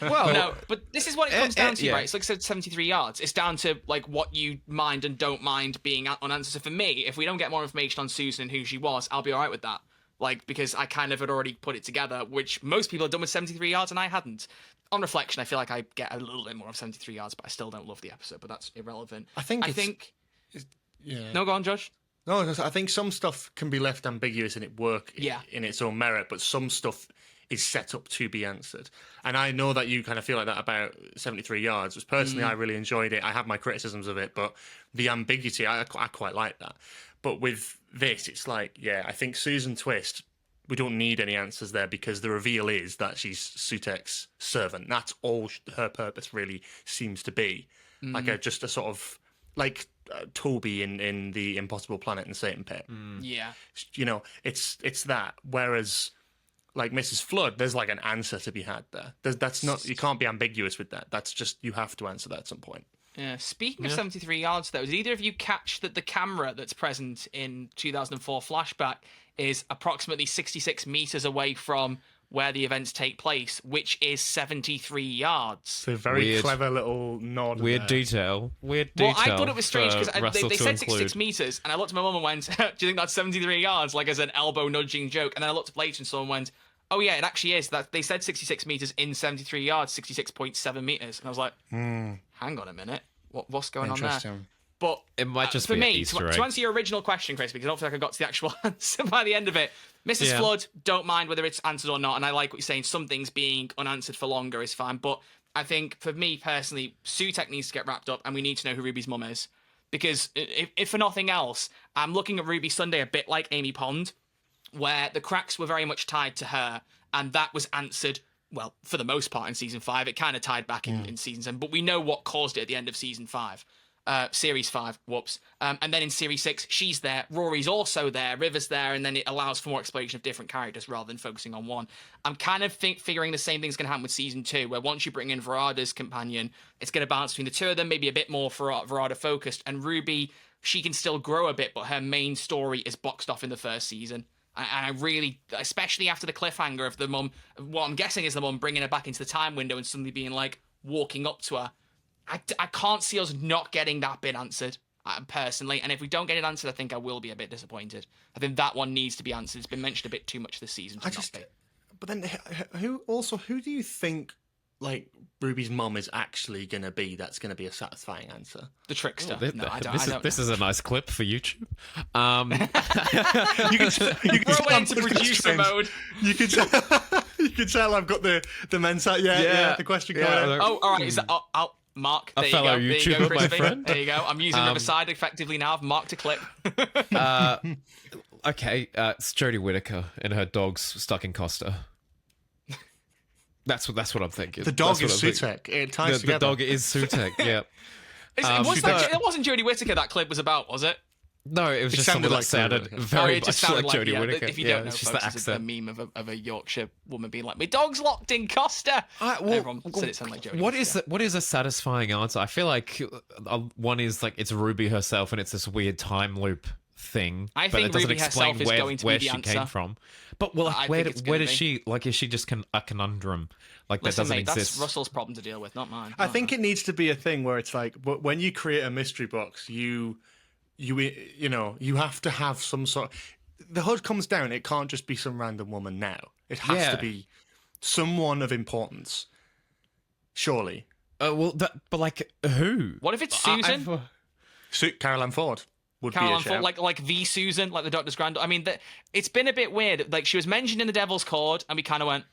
[SPEAKER 2] Well, no, but this is what it comes down to, right? It's like 73 yards. It's down to like what you mind and don't mind being unanswered. So for me, if we don't get more information on Susan and who she was, I'll be all right with that. Like, because I kind of had already put it together, which most people have done with 73 yards, and I hadn't. On reflection, I feel like I get a little bit more of 73 yards, but I still don't love the episode, but that's irrelevant.
[SPEAKER 1] I think... Yeah.
[SPEAKER 2] No, go on, Josh.
[SPEAKER 1] No, I think some stuff can be left ambiguous and it work in its own merit, but some stuff is set up to be answered. And I know that you kind of feel like that about 73 yards, which personally I really enjoyed it. I have my criticisms of it, but the ambiguity, I quite like that. But with this, it's like, I think Susan Twist, we don't need any answers there because the reveal is that she's SUTEKH's servant. That's all her purpose really seems to be. Like just a sort of, like Toby in the Impossible Planet and Satan Pit.
[SPEAKER 2] Yeah.
[SPEAKER 1] You know, it's that. Whereas, like Mrs. Flood, there's like an answer to be had there. That's not, you can't be ambiguous with that. That's just, you have to answer that at some point.
[SPEAKER 2] Yeah. Speaking of 73 yards, though, did either of you catch that the camera that's present in 2004 flashback is approximately 66 meters away from where the events take place, which is 73 yards.
[SPEAKER 1] So very
[SPEAKER 3] Weird.
[SPEAKER 1] clever little nod.
[SPEAKER 3] Weird
[SPEAKER 1] there.
[SPEAKER 3] detail. Weird
[SPEAKER 2] Well,
[SPEAKER 3] detail.
[SPEAKER 2] I thought it was strange because
[SPEAKER 3] Russell
[SPEAKER 2] they
[SPEAKER 3] to
[SPEAKER 2] said 66
[SPEAKER 3] include.
[SPEAKER 2] meters, and I looked at my mum and went, "Do you think that's 73 yards?" Like as an elbow nudging joke. And then I looked up later and someone went, "Oh yeah, it actually is. That they said 66 meters in 73 yards, 66.7 meters." And I was like, "Hang on a minute, what's going on there?"
[SPEAKER 1] Interesting.
[SPEAKER 2] But
[SPEAKER 3] It might just
[SPEAKER 2] for
[SPEAKER 3] be an
[SPEAKER 2] me,
[SPEAKER 3] Easter egg.
[SPEAKER 2] to answer your original question, Chris, because I don't feel like I got to the actual answer by the end of it. Mrs.
[SPEAKER 3] Yeah.
[SPEAKER 2] Flood, don't mind whether it's answered or not, and I like what you're saying. Some things being unanswered for longer is fine, but I think for me personally, SUTEKH needs to get wrapped up, and we need to know who Ruby's mum is. Because if for nothing else, I'm looking at Ruby Sunday a bit like Amy Pond, where the cracks were very much tied to her, and that was answered, well, for the most part in season 5. It kind of tied back in season 7, but we know what caused it at the end of season 5. Series 5, whoops. And then in Series 6, she's there, Rory's also there, River's there, and then it allows for more exploration of different characters rather than focusing on one. I'm kind of figuring the same thing's going to happen with Season 2, where once you bring in Verada's companion, it's going to balance between the two of them, maybe a bit more Verada focused, and Ruby, she can still grow a bit, but her main story is boxed off in the first season. And I really, especially after the cliffhanger of the mum, what I'm guessing is the mum bringing her back into the time window and suddenly being like, walking up to her. I can't see us not getting that bit answered, personally. And if we don't get it answered, I think I will be a bit disappointed. I think that one needs to be answered. It's been mentioned a bit too much this season.
[SPEAKER 1] But then, who do you think, like, Ruby's mum is actually going to be that's going to be a satisfying answer?
[SPEAKER 2] The trickster.
[SPEAKER 3] No,
[SPEAKER 2] I don't
[SPEAKER 3] this
[SPEAKER 2] know.
[SPEAKER 3] is a nice clip for YouTube.
[SPEAKER 1] You can
[SPEAKER 2] Throw
[SPEAKER 1] tell
[SPEAKER 2] it
[SPEAKER 1] I'm
[SPEAKER 2] into
[SPEAKER 1] pushing
[SPEAKER 2] producer
[SPEAKER 1] strings.
[SPEAKER 2] mode.
[SPEAKER 1] You can tell, you can tell I've got the men's side. Yeah, the question going on.
[SPEAKER 2] Oh, all right. Is that... Mark, there you
[SPEAKER 3] fellow
[SPEAKER 2] go. There you
[SPEAKER 3] YouTuber,
[SPEAKER 2] go,
[SPEAKER 3] my
[SPEAKER 2] Crispy.
[SPEAKER 3] friend.
[SPEAKER 2] There you go. I'm using Riverside effectively now. I've marked a clip.
[SPEAKER 3] Okay, it's Jodie Whittaker and her dog's stuck in Costa. That's what I'm thinking.
[SPEAKER 1] The dog
[SPEAKER 3] That's
[SPEAKER 1] is
[SPEAKER 3] what I'm thinking.
[SPEAKER 1] SUTEKH. It ties
[SPEAKER 3] The
[SPEAKER 1] together.
[SPEAKER 3] dog is SUTEKH, yeah.
[SPEAKER 2] It wasn't Jodie Whittaker that clip was about, was it?
[SPEAKER 3] No, it was just
[SPEAKER 1] sounded
[SPEAKER 3] someone that
[SPEAKER 1] like Jodie
[SPEAKER 3] sounded
[SPEAKER 1] Whittaker.
[SPEAKER 3] very
[SPEAKER 2] It just
[SPEAKER 3] much
[SPEAKER 2] sounded
[SPEAKER 3] like Jodie
[SPEAKER 2] yeah,
[SPEAKER 3] Whittaker.
[SPEAKER 2] If you
[SPEAKER 3] Yeah,
[SPEAKER 2] don't know,
[SPEAKER 3] it's just
[SPEAKER 2] folks,
[SPEAKER 3] the
[SPEAKER 2] it's a
[SPEAKER 3] accent.
[SPEAKER 2] meme of a Yorkshire woman being like, "My dog's locked in Costa." Everyone said it sounded like Jodie.
[SPEAKER 3] What is a satisfying answer? I feel like one is like it's Ruby herself, and it's this weird time loop thing.
[SPEAKER 2] I
[SPEAKER 3] but
[SPEAKER 2] think
[SPEAKER 3] it doesn't
[SPEAKER 2] Ruby
[SPEAKER 3] explain
[SPEAKER 2] herself is
[SPEAKER 3] where,
[SPEAKER 2] going to be
[SPEAKER 3] where
[SPEAKER 2] the
[SPEAKER 3] she
[SPEAKER 2] answer.
[SPEAKER 3] came from. But well,
[SPEAKER 2] I
[SPEAKER 3] like, where
[SPEAKER 2] think it's
[SPEAKER 3] where
[SPEAKER 2] gonna
[SPEAKER 3] does
[SPEAKER 2] be.
[SPEAKER 3] she like? Is she just a conundrum? Like
[SPEAKER 2] Listen,
[SPEAKER 3] that doesn't
[SPEAKER 2] mate,
[SPEAKER 3] exist.
[SPEAKER 2] that's Russell's problem to deal with, not mine.
[SPEAKER 1] I think it needs to be a thing where it's like, when you create a mystery box, you have to have some sort. The hood comes down. It can't just be some random woman now. It has to be someone of importance. Surely,
[SPEAKER 3] but like who?
[SPEAKER 2] What if it's Susan?
[SPEAKER 1] Caroline Ford would
[SPEAKER 2] Caroline
[SPEAKER 1] be a
[SPEAKER 2] Ford,
[SPEAKER 1] shout.
[SPEAKER 2] like the Susan, like the Doctor's granddaughter. I mean, it's been a bit weird. Like she was mentioned in the Devil's Cord, and we kind of went,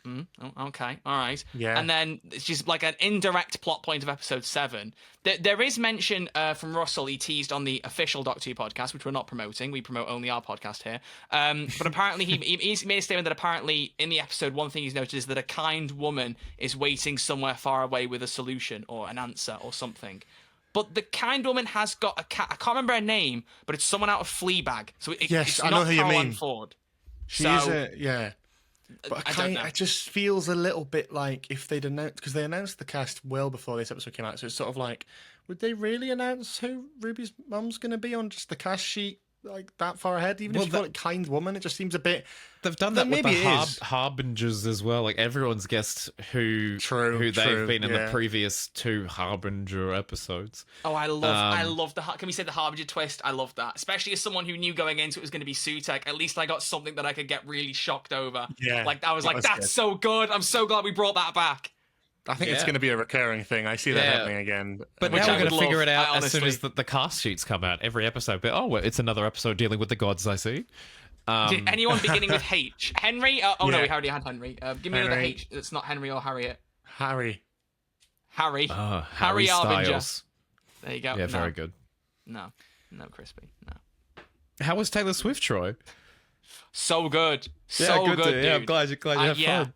[SPEAKER 2] okay, all right.
[SPEAKER 1] Yeah.
[SPEAKER 2] And then it's just like an indirect plot point of episode 7. There is mention from Russell. He teased on the official Doctor Who podcast, which we're not promoting. We promote only our podcast here. But apparently, he made a statement that apparently in the episode, one thing he's noticed is that a kind woman is waiting somewhere far away with a solution or an answer or something. But the kind woman has got a cat. I can't remember her name, but it's someone out of Fleabag. So
[SPEAKER 1] Yes,
[SPEAKER 2] it's
[SPEAKER 1] I
[SPEAKER 2] not
[SPEAKER 1] know who you
[SPEAKER 2] Caroline
[SPEAKER 1] mean.
[SPEAKER 2] Ford.
[SPEAKER 1] She
[SPEAKER 2] So,
[SPEAKER 1] is yeah. But
[SPEAKER 2] I don't know.
[SPEAKER 1] it just feels a little bit like if they'd announced, because they announced the cast well before this episode came out, so it's sort of like, would they really announce who Ruby's mum's going to be on just the cast sheet like that far ahead? Even if you call it kind woman, it just seems a bit.
[SPEAKER 3] They've done that with
[SPEAKER 1] maybe
[SPEAKER 3] the
[SPEAKER 1] it is.
[SPEAKER 3] harbingers as well. Like everyone's guessed who they've been in the previous 2 harbinger episodes.
[SPEAKER 2] Oh, I love the. Can we say the Harbinger twist? I love that, especially as someone who knew going into it was going to be SUTEKH. At least I got something that I could get really shocked over.
[SPEAKER 1] Yeah,
[SPEAKER 2] like I was like, that's
[SPEAKER 1] good.
[SPEAKER 2] so good. I'm so glad we brought that back.
[SPEAKER 1] I think it's going to be a recurring thing. I see that happening again.
[SPEAKER 3] But
[SPEAKER 2] Which
[SPEAKER 3] now
[SPEAKER 2] I
[SPEAKER 3] we're going
[SPEAKER 2] would
[SPEAKER 3] to figure
[SPEAKER 2] love,
[SPEAKER 3] it out
[SPEAKER 2] I
[SPEAKER 3] as soon
[SPEAKER 2] honestly-
[SPEAKER 3] as the cast sheets come out every episode. But well, it's another episode dealing with the gods, I see.
[SPEAKER 2] Anyone beginning with H? Henry? No,
[SPEAKER 1] Yeah.
[SPEAKER 2] we already had Henry. Give me another
[SPEAKER 1] Henry.
[SPEAKER 2] H. It's not Henry or Harriet.
[SPEAKER 1] Harry.
[SPEAKER 2] Harry.
[SPEAKER 3] Harry
[SPEAKER 2] Harbinger.
[SPEAKER 3] Styles.
[SPEAKER 2] There you go.
[SPEAKER 3] Yeah,
[SPEAKER 2] No.
[SPEAKER 3] very good.
[SPEAKER 2] No, Crispy. No.
[SPEAKER 3] How was Taylor Swift, Troy?
[SPEAKER 2] So good. So good, dude.
[SPEAKER 3] Yeah, I'm glad you had fun.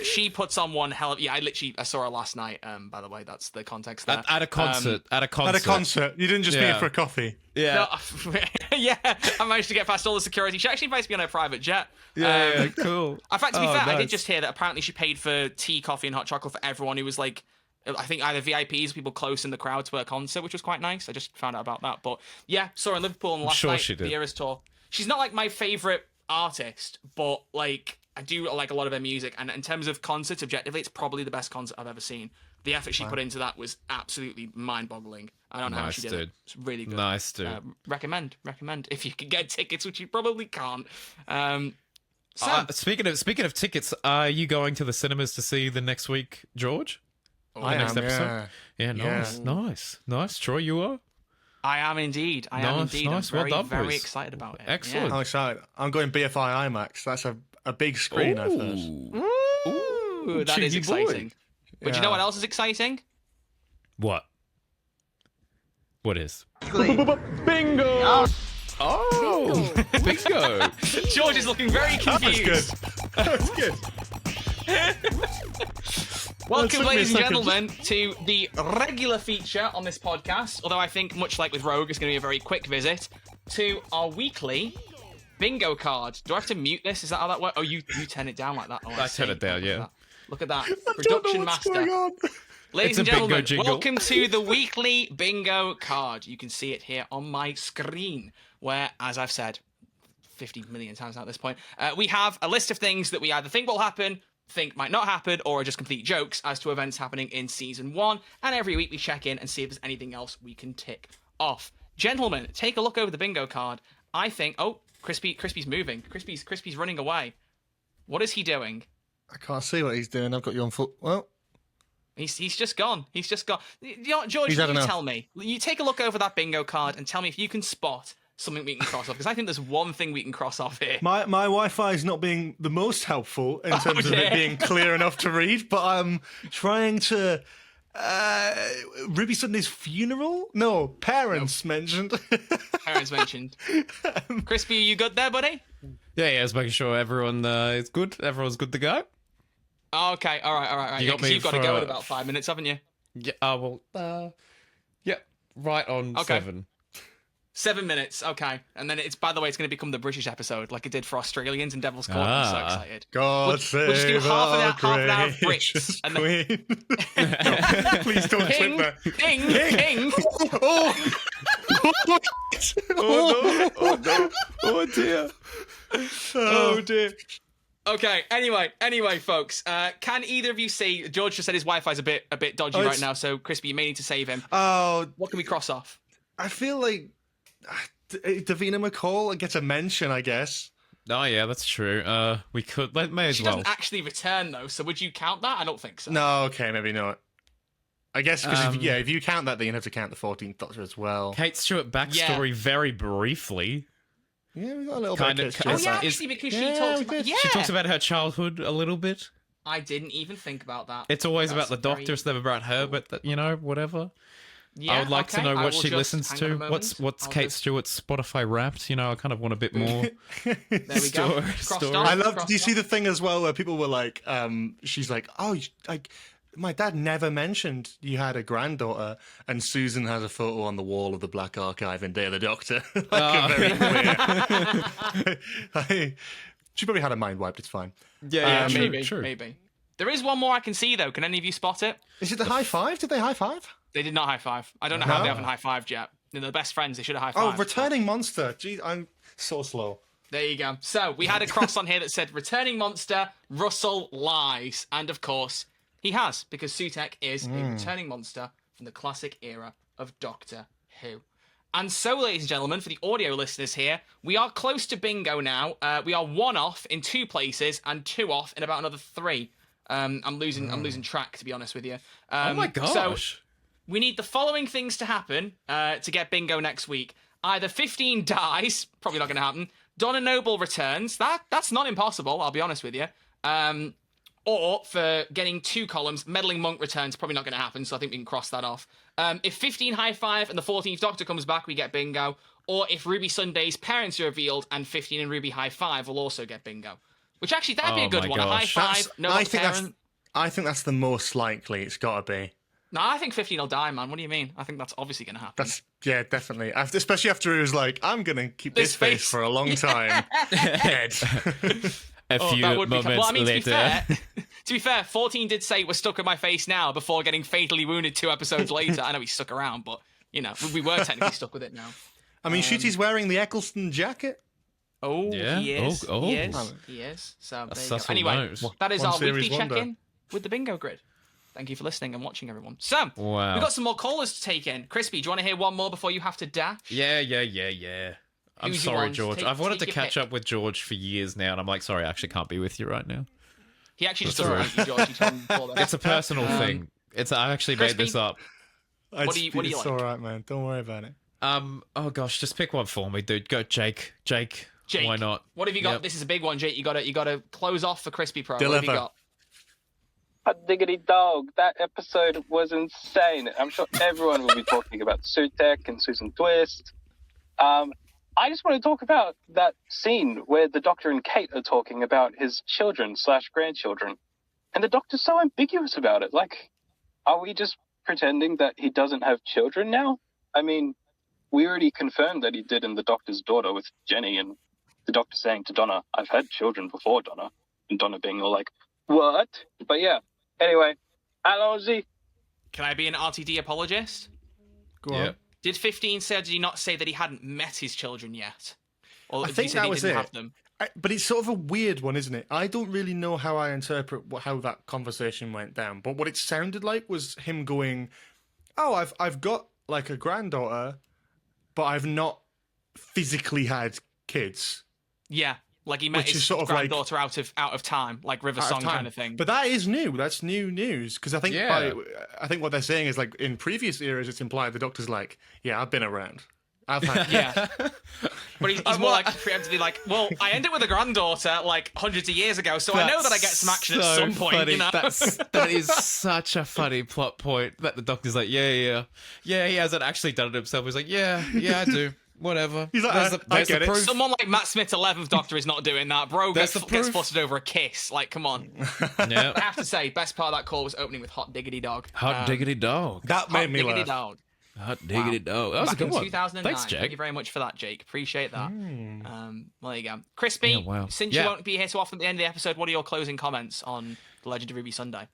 [SPEAKER 2] She puts on one hell of I saw her last night. By the way, that's the context there.
[SPEAKER 3] At a concert. At a concert.
[SPEAKER 1] At a concert. You didn't just meet her for a coffee.
[SPEAKER 3] Yeah.
[SPEAKER 2] No, yeah, I managed to get past all the security. She actually invited me on her private jet.
[SPEAKER 3] Yeah, cool.
[SPEAKER 2] In fact, to be fair, I did
[SPEAKER 3] nice.
[SPEAKER 2] just hear that apparently she paid for tea, coffee, and hot chocolate for everyone who was like, I think either VIPs, people close in the crowd to her concert, which was quite nice. I just found out about that. But yeah, saw her in Liverpool on last
[SPEAKER 3] sure
[SPEAKER 2] night,
[SPEAKER 3] she did.
[SPEAKER 2] the Eras tour. She's not like my favourite artist, but like I do like a lot of their music, and in terms of concerts, objectively, it's probably the best concert I've ever seen. The effort she put into that was absolutely mind-boggling. I don't know how she did it. It's really good.
[SPEAKER 3] Nice, dude.
[SPEAKER 2] Recommend if you can get tickets, which you probably can't.
[SPEAKER 3] Speaking of tickets, are you going to the cinemas to see the next week, George?
[SPEAKER 1] I
[SPEAKER 3] next
[SPEAKER 1] am,
[SPEAKER 3] episode? Yeah, nice. Troy, you are?
[SPEAKER 2] I am indeed. I'm very,
[SPEAKER 3] well done,
[SPEAKER 2] very
[SPEAKER 3] boys.
[SPEAKER 2] excited about it.
[SPEAKER 3] Excellent.
[SPEAKER 1] I'm excited. I'm going BFI IMAX. That's a big screen, I've heard.
[SPEAKER 2] Ooh, that is
[SPEAKER 3] cheeky boy.
[SPEAKER 2] exciting. But you know what else is exciting?
[SPEAKER 3] What? What is?
[SPEAKER 6] Bingo!
[SPEAKER 3] Oh, bingo!
[SPEAKER 2] George is looking very confused.
[SPEAKER 1] That's good.
[SPEAKER 2] Welcome,
[SPEAKER 1] took me a
[SPEAKER 2] ladies and
[SPEAKER 1] second.
[SPEAKER 2] gentlemen, to the regular feature on this podcast, although I think, much like with Rogue, it's going to be a very quick visit, to our weekly bingo card. Do I have to mute this? Is that how that works? Oh, you turn it down like that. Oh,
[SPEAKER 3] I turn it down, yeah.
[SPEAKER 2] Look at that.
[SPEAKER 1] I don't know
[SPEAKER 2] Production
[SPEAKER 1] what's
[SPEAKER 2] master.
[SPEAKER 1] going on.
[SPEAKER 2] Ladies
[SPEAKER 3] It's
[SPEAKER 2] and
[SPEAKER 3] a bingo
[SPEAKER 2] gentlemen,
[SPEAKER 3] jingle.
[SPEAKER 2] welcome to the weekly bingo card. You can see it here on my screen, where, as I've said 50 million times now at this point, we have a list of things that we either think will happen, think might not happen, or are just complete jokes as to events happening in season 1. And every week we check in and see if there's anything else we can tick off. Gentlemen, take a look over the bingo card. I think, oh, Crispy's moving. Crispy's running away. What is he doing?
[SPEAKER 1] I can't see what he's doing. I've got you on foot. Well,
[SPEAKER 2] He's just gone. He's just gone. You know what, George,
[SPEAKER 1] He's had
[SPEAKER 2] you
[SPEAKER 1] enough.
[SPEAKER 2] tell me. You take a look over that bingo card and tell me if you can spot something we can cross off. Because I think there's one thing we can cross off here.
[SPEAKER 1] my Wi-Fi is not being the most helpful in terms of
[SPEAKER 2] dear.
[SPEAKER 1] it being clear enough to read, but I'm trying to. Ruby Sunday's funeral? No, parents mentioned.
[SPEAKER 2] Parents mentioned. Crispy, are you good there, buddy?
[SPEAKER 3] Yeah, just making sure everyone is good. Everyone's good to go.
[SPEAKER 2] Okay, all right.
[SPEAKER 3] You got me
[SPEAKER 2] You've got to
[SPEAKER 3] for,
[SPEAKER 2] go in about 5 minutes, haven't you?
[SPEAKER 3] Yeah. Yeah. Right on
[SPEAKER 2] Okay.
[SPEAKER 3] 7.
[SPEAKER 2] 7 minutes, okay. And then it's, by the way, it's going to become the British episode, like it did for Australians in Devil's Court. I'm so excited.
[SPEAKER 1] God
[SPEAKER 2] We'll just do
[SPEAKER 1] save
[SPEAKER 2] half an hour of
[SPEAKER 1] gracious
[SPEAKER 2] Brits, and then
[SPEAKER 1] Queen. No, please don't
[SPEAKER 2] King,
[SPEAKER 1] clip that.
[SPEAKER 2] King.
[SPEAKER 1] Oh!
[SPEAKER 3] Oh no! Oh dear!
[SPEAKER 1] Oh dear.
[SPEAKER 2] Okay. Anyway, folks. Can either of you see? George just said his Wi-Fi's a bit dodgy right
[SPEAKER 1] it's-
[SPEAKER 2] now, so Crispy, you may need to save him.
[SPEAKER 1] Oh,
[SPEAKER 2] What can we cross off?
[SPEAKER 1] I feel like Davina McCall gets a mention, I guess.
[SPEAKER 3] Oh yeah, that's true. We could. May as
[SPEAKER 2] She
[SPEAKER 3] well.
[SPEAKER 2] doesn't actually return though, so would you count that? I don't think so.
[SPEAKER 1] No, okay, maybe not. I guess because
[SPEAKER 3] Um,
[SPEAKER 1] if you count that, then you have to count the 14th Doctor as well.
[SPEAKER 3] Kate Stewart backstory very briefly.
[SPEAKER 1] Yeah, we got a little
[SPEAKER 3] Kinda-
[SPEAKER 1] bit of
[SPEAKER 2] Oh
[SPEAKER 3] Is-
[SPEAKER 2] yeah,
[SPEAKER 3] is-
[SPEAKER 2] actually, because
[SPEAKER 1] Yeah,
[SPEAKER 2] she
[SPEAKER 1] we
[SPEAKER 2] talks about
[SPEAKER 1] did.
[SPEAKER 2] yeah.
[SPEAKER 3] She talks about her childhood a little bit.
[SPEAKER 2] I didn't even think about that.
[SPEAKER 3] It's always
[SPEAKER 2] That's
[SPEAKER 3] about the
[SPEAKER 2] very
[SPEAKER 3] Doctor, it's never about her, but whatever.
[SPEAKER 2] Yeah,
[SPEAKER 3] I would like
[SPEAKER 2] okay,
[SPEAKER 3] to know
[SPEAKER 2] I
[SPEAKER 3] what
[SPEAKER 2] will
[SPEAKER 3] she
[SPEAKER 2] just
[SPEAKER 3] listens
[SPEAKER 2] hang on a
[SPEAKER 3] to.
[SPEAKER 2] moment.
[SPEAKER 3] What's
[SPEAKER 2] I'll
[SPEAKER 3] Kate
[SPEAKER 2] just-
[SPEAKER 3] Stewart's Spotify Wrapped? I kind of want a bit more.
[SPEAKER 2] There we go.
[SPEAKER 3] Story-
[SPEAKER 2] Crossed
[SPEAKER 3] story.
[SPEAKER 2] off,
[SPEAKER 1] I love.
[SPEAKER 2] crossed
[SPEAKER 1] Did you see
[SPEAKER 2] off.
[SPEAKER 1] the thing as well where people were like, she's like, like, my dad never mentioned you had a granddaughter, and Susan has a photo on the wall of the Black Archive in Day of the Doctor, like a very clear. She probably had a mind wiped. It's fine.
[SPEAKER 3] Yeah,
[SPEAKER 2] Maybe. There is one more I can see though. Can any of you spot it?
[SPEAKER 1] Is it the high five? Did they high five?
[SPEAKER 2] They did not high five. I don't know how they
[SPEAKER 1] No.
[SPEAKER 2] haven't high fived yet. They're the best friends. They should have high
[SPEAKER 1] Oh,
[SPEAKER 2] fived.
[SPEAKER 1] returning monster. Gee, I'm so slow.
[SPEAKER 2] There you go. So we had a cross on here that said returning monster, Russell lies. And of course, he has, because Sutekh is a returning monster from the classic era of Doctor Who. And so, ladies and gentlemen, for the audio listeners here, we are close to bingo now. We are 1 off in 2 places and 2 off in about another 3. I'm losing track, to be honest with you.
[SPEAKER 3] Oh my
[SPEAKER 2] So
[SPEAKER 3] gosh.
[SPEAKER 2] we need the following things to happen to get bingo next week. Either 15 dies, probably not going to happen. Donna Noble returns. That's not impossible, I'll be honest with you. Or for getting 2 columns, Meddling Monk returns, probably not going to happen, so I think we can cross that off. If 15 high five and the 14th Doctor comes back, we get bingo. Or if Ruby Sunday's parents are revealed and 15 and Ruby high five, we'll also get bingo. Which actually, that'd be
[SPEAKER 3] Oh
[SPEAKER 2] a good
[SPEAKER 3] my
[SPEAKER 2] one. A high
[SPEAKER 3] gosh.
[SPEAKER 2] five, no
[SPEAKER 1] I think
[SPEAKER 2] parent.
[SPEAKER 1] I think that's the most likely. It's got to be.
[SPEAKER 2] No, I think 15 will die, man. What do you mean? I think that's obviously going to happen.
[SPEAKER 1] That's definitely. Especially after he was like, I'm gonna keep
[SPEAKER 2] This
[SPEAKER 1] this face
[SPEAKER 2] face.
[SPEAKER 1] for a long time. Dead.
[SPEAKER 3] A few
[SPEAKER 2] That would be
[SPEAKER 3] moments
[SPEAKER 2] well, I mean,
[SPEAKER 3] later.
[SPEAKER 2] to be fair, 14 did say we're stuck with my face now before getting fatally wounded 2 episodes later. I know he stuck around, but you know we were technically stuck with it now.
[SPEAKER 1] I mean, Shooty's wearing the Eccleston jacket.
[SPEAKER 2] Oh,
[SPEAKER 3] Yeah?
[SPEAKER 2] he is.
[SPEAKER 3] Oh,
[SPEAKER 2] He
[SPEAKER 3] oh.
[SPEAKER 2] is. He is. So there you go.
[SPEAKER 3] subtle
[SPEAKER 2] Anyway,
[SPEAKER 3] nose.
[SPEAKER 2] that is
[SPEAKER 1] One
[SPEAKER 2] our weekly
[SPEAKER 1] series wonder.
[SPEAKER 2] check-in with the bingo grid. Thank you for listening and watching, everyone. So,
[SPEAKER 3] Wow.
[SPEAKER 2] we've got some more callers to take in. Crispy, do you want to hear one more before you have to dash?
[SPEAKER 3] Yeah. I'm
[SPEAKER 2] Who's you
[SPEAKER 3] sorry,
[SPEAKER 2] on?
[SPEAKER 3] George.
[SPEAKER 2] Take-
[SPEAKER 3] I've wanted to
[SPEAKER 2] take your
[SPEAKER 3] catch
[SPEAKER 2] pick.
[SPEAKER 3] up with George for years now, and I'm like, sorry, I actually can't be with you right now.
[SPEAKER 2] He actually just
[SPEAKER 3] That's
[SPEAKER 2] doesn't like you, George. You told him before that.
[SPEAKER 3] It's a personal thing. I actually made
[SPEAKER 2] Crispy?
[SPEAKER 3] this up.
[SPEAKER 2] What do you
[SPEAKER 1] It's
[SPEAKER 2] like?
[SPEAKER 1] all right, man. Don't worry about it.
[SPEAKER 3] Oh gosh, just pick one for me, dude. Go, Jake.
[SPEAKER 2] Jake,
[SPEAKER 3] Why not?
[SPEAKER 2] What have you got?
[SPEAKER 3] Yep.
[SPEAKER 2] This is a big one, Jake. You got to close off for Crispy Pro. What have you
[SPEAKER 1] Deliver.
[SPEAKER 2] got?
[SPEAKER 6] Hot diggity dog. That episode was insane. I'm sure everyone will be talking about SUTEKH and Susan Twist. I just want to talk about that scene where the Doctor and Kate are talking about his children/grandchildren. And the Doctor's so ambiguous about it. Like, are we just pretending that he doesn't have children now? I mean, we already confirmed that he did in The Doctor's Daughter with Jenny, and the Doctor saying to Donna, I've had children before, Donna. And Donna being all like, what? But yeah, anyway, allons-y.
[SPEAKER 2] Can I be an RTD apologist?
[SPEAKER 1] Go
[SPEAKER 3] Yeah.
[SPEAKER 1] on.
[SPEAKER 2] Did 15 say, did he not say that he hadn't met his children yet? Or
[SPEAKER 1] I
[SPEAKER 2] did he
[SPEAKER 1] think
[SPEAKER 2] say
[SPEAKER 1] that
[SPEAKER 2] he
[SPEAKER 1] was
[SPEAKER 2] didn't
[SPEAKER 1] it.
[SPEAKER 2] have them?
[SPEAKER 1] But it's sort of a weird one, isn't it? I don't really know how I interpret how that conversation went down. But what it sounded like was him going, "Oh, I've got like a granddaughter, but I've not physically had kids."
[SPEAKER 2] Yeah, like he met
[SPEAKER 1] Which
[SPEAKER 2] his
[SPEAKER 1] is sort of like-
[SPEAKER 2] granddaughter out of time, like River
[SPEAKER 1] Out of
[SPEAKER 2] Song
[SPEAKER 1] time.
[SPEAKER 2] kind of thing.
[SPEAKER 1] But that is new. That's new news because I think
[SPEAKER 3] Yeah.
[SPEAKER 1] I think what they're saying is like in previous eras, it's implied the Doctor's like, "Yeah, I've been around. I've had."
[SPEAKER 2] yeah, but he's more like preemptively like, well, I ended with a granddaughter like hundreds of years ago, so I know that I get some action at
[SPEAKER 3] so
[SPEAKER 2] some point.
[SPEAKER 3] funny.
[SPEAKER 2] You know,
[SPEAKER 3] That is such a funny plot point that the Doctor's like, yeah, he hasn't actually done it himself. He's like, yeah, I do. Whatever.
[SPEAKER 1] He's like,
[SPEAKER 3] There's
[SPEAKER 1] I
[SPEAKER 3] there's
[SPEAKER 1] get it.
[SPEAKER 3] proof.
[SPEAKER 2] someone like Matt Smith's 11th Doctor is not doing that. Bro
[SPEAKER 3] That's
[SPEAKER 2] gets
[SPEAKER 3] the
[SPEAKER 2] gets
[SPEAKER 3] proof.
[SPEAKER 2] busted over a kiss. Like, come on. I
[SPEAKER 3] Yeah.
[SPEAKER 2] have to say, best part of that call was opening with Hot Diggity Dog.
[SPEAKER 3] Hot diggity dog.
[SPEAKER 1] That
[SPEAKER 2] Hot
[SPEAKER 1] made me
[SPEAKER 2] Diggity
[SPEAKER 1] laugh.
[SPEAKER 2] Dog.
[SPEAKER 3] Hot diggity dog. That was
[SPEAKER 2] Back
[SPEAKER 3] a good
[SPEAKER 2] in
[SPEAKER 3] one.
[SPEAKER 2] 2009.
[SPEAKER 3] Thanks,
[SPEAKER 2] Thank you
[SPEAKER 3] Jake.
[SPEAKER 2] very much for that, Jake. Appreciate that. Well, there you go. Crispy,
[SPEAKER 3] Yeah, wow.
[SPEAKER 2] since
[SPEAKER 3] Yeah.
[SPEAKER 2] you won't be here so often at the end of the episode, what are your closing comments on The Legend of Ruby Sunday?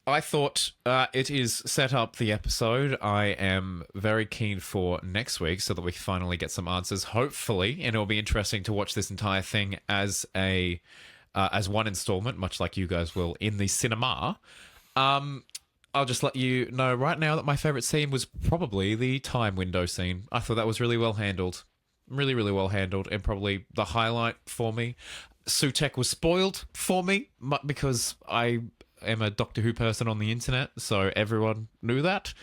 [SPEAKER 3] I thought it is set up the episode. I am very keen for next week so that we finally get some answers, hopefully, and it'll be interesting to watch this entire thing as as one installment, much like you guys will in the cinema. I'll just let you know right now that my favorite scene was probably the time window scene. I thought that was really well handled. Really, really well handled, and probably the highlight for me. SUTEKH was spoiled for me because I am a Doctor Who person on the internet, so everyone knew that.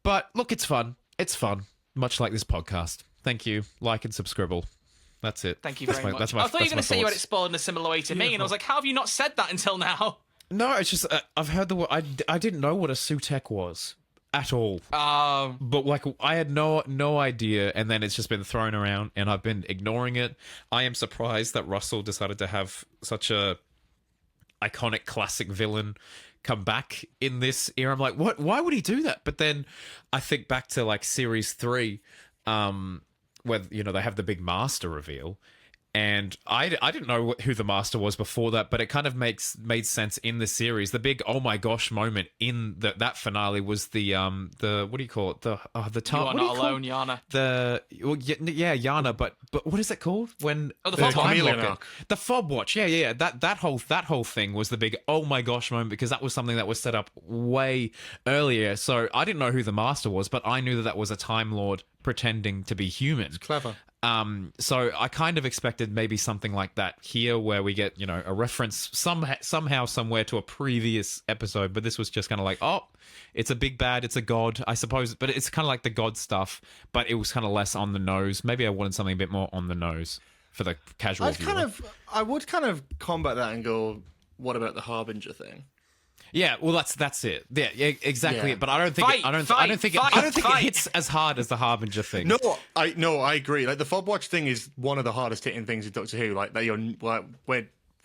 [SPEAKER 3] But look, it's fun. It's fun, much like this podcast. Thank you. Like and subscribe. That's it.
[SPEAKER 2] Thank you very much.
[SPEAKER 3] That's my,
[SPEAKER 2] I thought you were going to say you had it
[SPEAKER 3] thoughts.
[SPEAKER 2] spoiled in a similar way to me, and I was like, how have you not said that until now?
[SPEAKER 3] No, it's just I've heard the word. I didn't know what a SUTEKH was at all. But like I had no idea, and then it's just been thrown around, and I've been ignoring it. I am surprised that Russell decided to have such a iconic classic villain come back in this era. I'm like, what? Why would he do that? But then I think back to like series 3, where they have the big master reveal. And I didn't know who the master was before that, but it kind of made sense in the series. The big oh my gosh moment in that finale was the what do you call it, the time
[SPEAKER 2] You are
[SPEAKER 3] what do
[SPEAKER 2] not
[SPEAKER 3] you call
[SPEAKER 2] alone,
[SPEAKER 3] it?
[SPEAKER 2] Yana.
[SPEAKER 3] Yeah, Yana, but what is it called when
[SPEAKER 2] Oh, the
[SPEAKER 3] the
[SPEAKER 2] fob watch.
[SPEAKER 3] time
[SPEAKER 1] Chameleon
[SPEAKER 3] locker-
[SPEAKER 1] arc.
[SPEAKER 3] the fob watch? Yeah. That whole thing was the big oh my gosh moment because that was something that was set up way earlier. So I didn't know who the master was, but I knew that was a Time Lord pretending to be human.
[SPEAKER 1] Clever.
[SPEAKER 3] So I kind of expected maybe something like that here, where we get a reference somehow somewhere to a previous episode, but this was just kind of like, oh, it's a big bad, it's a god, I suppose, but it's kind of like the god stuff, but it was kind of less on the nose. Maybe I wanted something a bit more on the nose for the casual viewer.
[SPEAKER 1] I would kind of combat that and go, what about the Harbinger thing?
[SPEAKER 3] Yeah, well, that's it. Yeah, exactly.
[SPEAKER 1] Yeah.
[SPEAKER 3] But I don't think
[SPEAKER 2] Fight,
[SPEAKER 3] I don't
[SPEAKER 2] fight,
[SPEAKER 3] think
[SPEAKER 2] fight.
[SPEAKER 3] it hits as hard as the Harbinger thing.
[SPEAKER 1] No, I agree. Like the fob watch thing is one of the hardest hitting things in Doctor Who. Like that,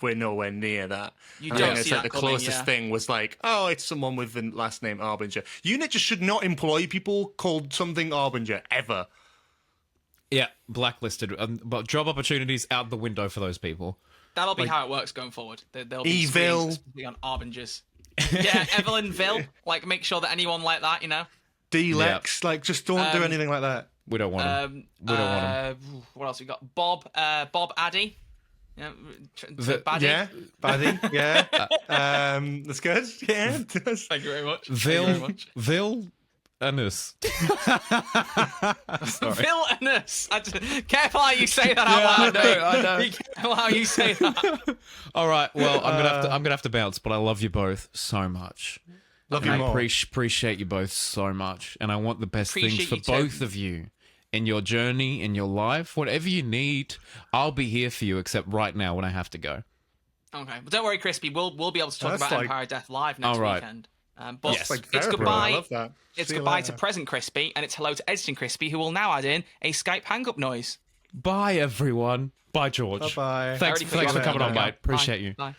[SPEAKER 1] we're nowhere near that.
[SPEAKER 2] You
[SPEAKER 1] I
[SPEAKER 2] don't
[SPEAKER 1] think
[SPEAKER 2] see
[SPEAKER 1] it's like
[SPEAKER 2] that
[SPEAKER 1] the
[SPEAKER 2] coming,
[SPEAKER 1] closest
[SPEAKER 2] yeah.
[SPEAKER 1] thing was like, oh, it's someone with the last name Harbinger. Unit just should not employ people called something Harbinger ever.
[SPEAKER 3] Yeah, blacklisted. But job opportunities out the window for those people.
[SPEAKER 2] That'll be how it works going forward. There'll be
[SPEAKER 1] Evil.
[SPEAKER 2] screens specifically on Arbingers. Yeah, Evelyn Ville. Like, make sure that anyone like that,
[SPEAKER 1] D-Lex, like just don't do anything like that.
[SPEAKER 3] We don't want him. We don't want him.
[SPEAKER 2] What else we got? Bob Addy. Yeah, Baddy.
[SPEAKER 1] Yeah, Baddy. Yeah. That's good. Yeah.
[SPEAKER 2] Thank you very much.
[SPEAKER 3] Vil Anus. Sorry.
[SPEAKER 2] Vil Anus. Careful how you say that out loud.
[SPEAKER 3] I know.
[SPEAKER 2] Be careful how you say that.
[SPEAKER 3] All right. Well, I'm gonna have to bounce, but I love you both so much.
[SPEAKER 1] Love
[SPEAKER 3] And
[SPEAKER 1] you
[SPEAKER 3] I
[SPEAKER 1] more.
[SPEAKER 3] appreciate you both so much, and I want the best things
[SPEAKER 2] Appreciate
[SPEAKER 3] for
[SPEAKER 2] you too.
[SPEAKER 3] both of you in your journey, in your life, whatever you need. I'll be here for you, except right now when I have to go.
[SPEAKER 2] Okay, well, don't worry, Crispy. We'll be able to talk
[SPEAKER 1] That's
[SPEAKER 2] about
[SPEAKER 1] like-
[SPEAKER 2] Empire Death Live next
[SPEAKER 3] All right.
[SPEAKER 2] weekend. But
[SPEAKER 3] Yes.
[SPEAKER 1] Like
[SPEAKER 2] it's
[SPEAKER 1] therapy. I
[SPEAKER 2] goodbye.
[SPEAKER 1] love that.
[SPEAKER 2] It's
[SPEAKER 1] See you
[SPEAKER 2] goodbye to
[SPEAKER 1] later.
[SPEAKER 2] present Crispy, and it's hello to editing Crispy, who will now add in a Skype hang-up noise.
[SPEAKER 3] Bye, everyone. Bye, George.
[SPEAKER 1] Bye-bye.
[SPEAKER 3] Thanks,
[SPEAKER 2] Already
[SPEAKER 3] thanks for
[SPEAKER 2] forgot
[SPEAKER 3] coming on,
[SPEAKER 2] about
[SPEAKER 3] mate.
[SPEAKER 2] that.
[SPEAKER 3] Appreciate you.
[SPEAKER 2] Bye.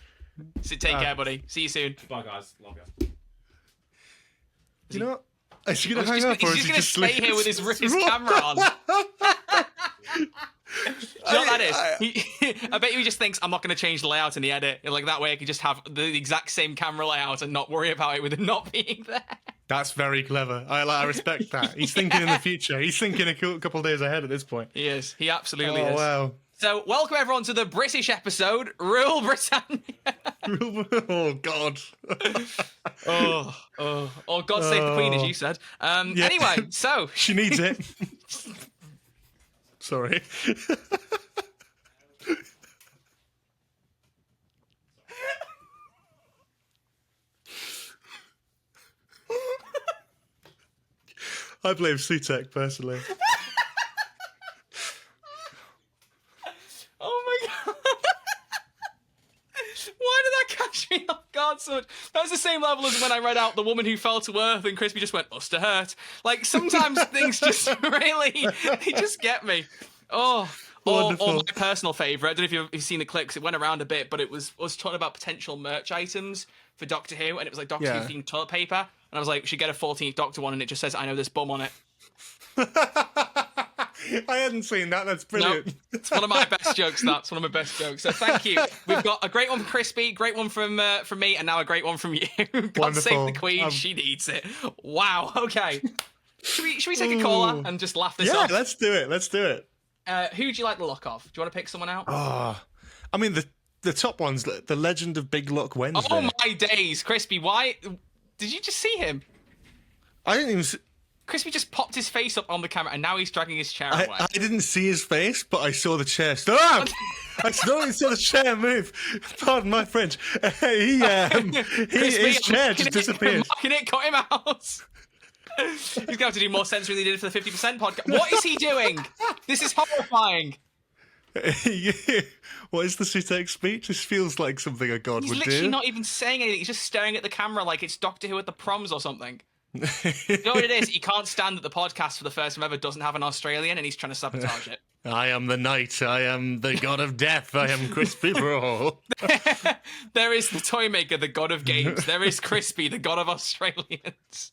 [SPEAKER 2] So take care, buddy. See you soon.
[SPEAKER 3] Bye, guys. Love you.
[SPEAKER 1] You know what? Is he gonna
[SPEAKER 2] He's
[SPEAKER 1] hang
[SPEAKER 2] just,
[SPEAKER 1] up or
[SPEAKER 2] he's
[SPEAKER 1] is he
[SPEAKER 2] just
[SPEAKER 1] just
[SPEAKER 2] gonna stay here with his camera on. Do you know what that is? I bet he just thinks I'm not going to change the layout in the edit. Like that way I could just have the exact same camera layout and not worry about it with it not being there.
[SPEAKER 1] That's very clever. I respect that. He's thinking in the future. He's thinking a couple of days ahead at this point.
[SPEAKER 2] He is. He absolutely
[SPEAKER 1] Oh
[SPEAKER 2] is.
[SPEAKER 1] wow.
[SPEAKER 2] So welcome everyone to the British episode, Rule Britannia.
[SPEAKER 1] Oh God.
[SPEAKER 2] Oh, God save the Queen, as you said.
[SPEAKER 1] Yeah.
[SPEAKER 2] Anyway, so
[SPEAKER 1] She needs it. Sorry. I blame SUTEKH personally.
[SPEAKER 2] oh my God. Why did that catch me off guard so much? That was the same level as when I read out The Woman Who Fell to Earth and Crispy just went, must have hurt. Like, sometimes things just really, they just get me. Or
[SPEAKER 1] Wonderful.
[SPEAKER 2] my personal favourite, I don't know if you've seen the clips, it went around a bit, but it was talking about potential merch items for Doctor Who, and it was like Doctor Who themed toilet paper, and I was like, we should get a 14th Doctor one, and it just says, I know this bum on it.
[SPEAKER 1] I hadn't seen that. That's brilliant.
[SPEAKER 2] No, it's one of my best jokes. That's one of my best jokes. So thank you. We've got a great one from Crispy, great one from me, and now a great one from you. God save
[SPEAKER 1] Wonderful.
[SPEAKER 2] the Queen. She needs it. Wow. Okay. Should we take a caller and just laugh this
[SPEAKER 1] Yeah,
[SPEAKER 2] off?
[SPEAKER 1] let's do it. Let's do it.
[SPEAKER 2] Who do you like the look of? Do you want to pick someone out?
[SPEAKER 1] Oh, I mean the top ones, the Legend of Big Luck Wednesday.
[SPEAKER 2] Oh my days, Crispy! Why did you just see him?
[SPEAKER 1] I didn't even.
[SPEAKER 2] Crispy just popped his face up on the camera, and now he's dragging his chair
[SPEAKER 1] I
[SPEAKER 2] away.
[SPEAKER 1] didn't see his face, but I saw the chair. Stop! I saw the chair move. Pardon my French. His chair just disappeared.
[SPEAKER 2] Marking it, cut him out. He's going to have to do more censoring than he did for the 50% podcast. What is he doing? This is horrifying.
[SPEAKER 1] What is the SUTEKH speech? This feels like something a god
[SPEAKER 2] He's
[SPEAKER 1] would
[SPEAKER 2] literally
[SPEAKER 1] do.
[SPEAKER 2] not even saying anything. He's just staring at the camera like it's Doctor Who at the proms or something. You know what it is? He can't stand that the podcast for the first time ever doesn't have an Australian, and he's trying to sabotage it.
[SPEAKER 1] I am the knight. I am the god of death. I am Crispy Bro.
[SPEAKER 2] There is the toy maker, the god of games. There is Crispy, the god of Australians.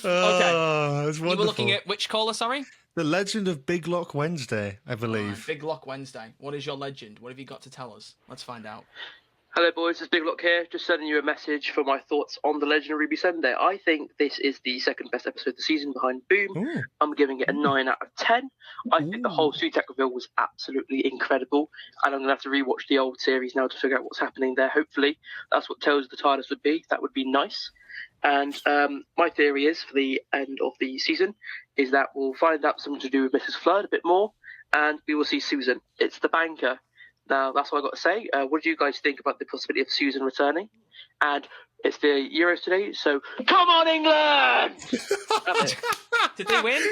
[SPEAKER 1] Oh, it's
[SPEAKER 2] You
[SPEAKER 1] wonderful.
[SPEAKER 2] were looking at which caller, sorry?
[SPEAKER 1] The Legend of Big Lock Wednesday, I believe.
[SPEAKER 2] Big Lock Wednesday. What is your legend? What have you got to tell us? Let's find out.
[SPEAKER 7] Hello boys, it's Big Lock here, just sending you a message for my thoughts on The Legend of Ruby Sunday. I think this is the second best episode of the season behind Boom.
[SPEAKER 1] Ooh.
[SPEAKER 7] I'm giving it a 9 out of 10. I think the whole SUTEKH reveal was absolutely incredible, and I'm going to have to rewatch the old series now to figure out what's happening there. Hopefully that's what Tales of the TARDIS would be. That would be nice. And my theory is, for the end of the season, is that we'll find out something to do with Mrs. Flood a bit more, and we will see Susan. It's the banker. Now, that's what I've got to say. What do you guys think about the possibility of Susan returning? And it's the Euros today, so come on, England! That's it.
[SPEAKER 2] Did they win?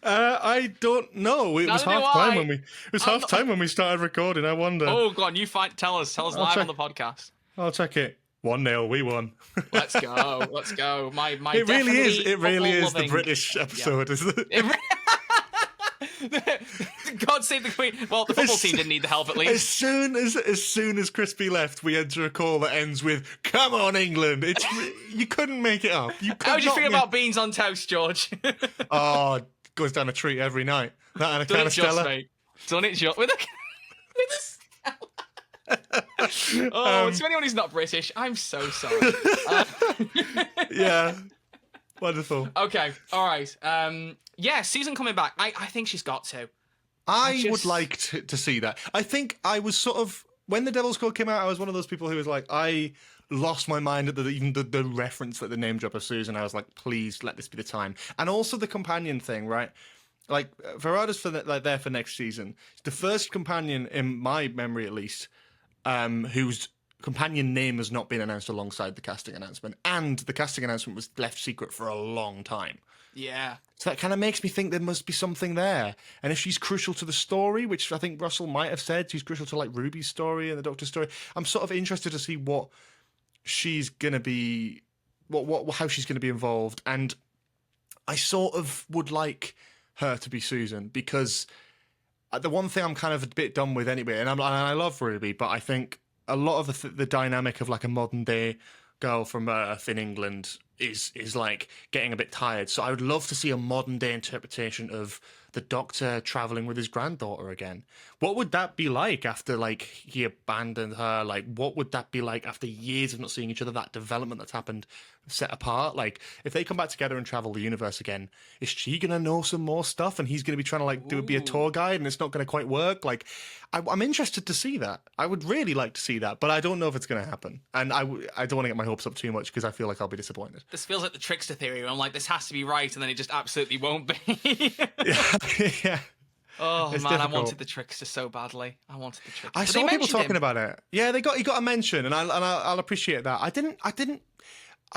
[SPEAKER 1] I don't know. It was
[SPEAKER 2] Neither do
[SPEAKER 1] half time
[SPEAKER 2] I.
[SPEAKER 1] when we. It was half time when we started recording. I wonder.
[SPEAKER 2] Oh, go on, you find. Tell us live
[SPEAKER 1] check.
[SPEAKER 2] on the podcast.
[SPEAKER 1] I'll check it. 1-0. We won.
[SPEAKER 2] Let's go. Let's go. My
[SPEAKER 1] It really is. It really is the
[SPEAKER 2] football-loving-
[SPEAKER 1] British episode, isn't it?
[SPEAKER 2] God save the Queen. Well, the football team didn't need the help at
[SPEAKER 1] As
[SPEAKER 2] least.
[SPEAKER 1] soon as Crispy left, we enter a call that ends with "Come on, England!" It's you couldn't make it up. You could
[SPEAKER 2] How do you
[SPEAKER 1] not
[SPEAKER 2] feel
[SPEAKER 1] make-
[SPEAKER 2] about beans on toast, George?
[SPEAKER 1] Oh, goes down a treat every night. That and a
[SPEAKER 2] Done
[SPEAKER 1] can
[SPEAKER 2] it
[SPEAKER 1] of
[SPEAKER 2] just,
[SPEAKER 1] Stella.
[SPEAKER 2] mate. Done it just with a Stella. Oh, to anyone who's not British, I'm so sorry.
[SPEAKER 1] Yeah. Wonderful.
[SPEAKER 2] Okay, all right. Yeah, Susan coming back. I think she's got to.
[SPEAKER 1] I would like to see that. I think I was sort of when the Devil's Code came out, I was one of those people who was like, I lost my mind at the reference, like the name drop of Susan. I was like, please let this be the time. And also the companion thing, right? Like Verada's there for next season. The first companion in my memory, at least, whose companion name has not been announced alongside the casting announcement, and the casting announcement was left secret for a long time.
[SPEAKER 2] Yeah.
[SPEAKER 1] So that kind of makes me think there must be something there. And if she's crucial to the story, which I think Russell might have said, she's crucial to like Ruby's story and the Doctor's story, I'm sort of interested to see what she's going to be, how she's going to be involved. And I sort of would like her to be Susan, because the one thing I'm kind of a bit done with anyway, and I love Ruby, but I think a lot of the dynamic of like a modern day girl from Earth in England is like getting a bit tired. So I would love to see a modern day interpretation of the Doctor traveling with his granddaughter again. What would that be like after like he abandoned her? Like what would that be like after years of not seeing each other? That development that's happened set apart. Like if they come back together and travel the universe again, is she gonna know some more stuff and he's gonna be trying to like be a tour guide and it's not gonna quite work? Like I'm interested to see that. I would really like to see that, but I don't know if it's gonna happen. And I don't want to get my hopes up too much because I feel like I'll be disappointed.
[SPEAKER 2] This feels like the trickster theory where I'm like, this has to be right, and then it just absolutely won't be.
[SPEAKER 1] Yeah.
[SPEAKER 2] Oh
[SPEAKER 1] It's
[SPEAKER 2] man,
[SPEAKER 1] difficult.
[SPEAKER 2] I wanted the trickster so badly. I wanted the trickster.
[SPEAKER 1] I
[SPEAKER 2] But
[SPEAKER 1] saw
[SPEAKER 2] they
[SPEAKER 1] people
[SPEAKER 2] mentioned
[SPEAKER 1] talking
[SPEAKER 2] him.
[SPEAKER 1] about it. Yeah, he got a mention, and I'll appreciate that. I didn't. I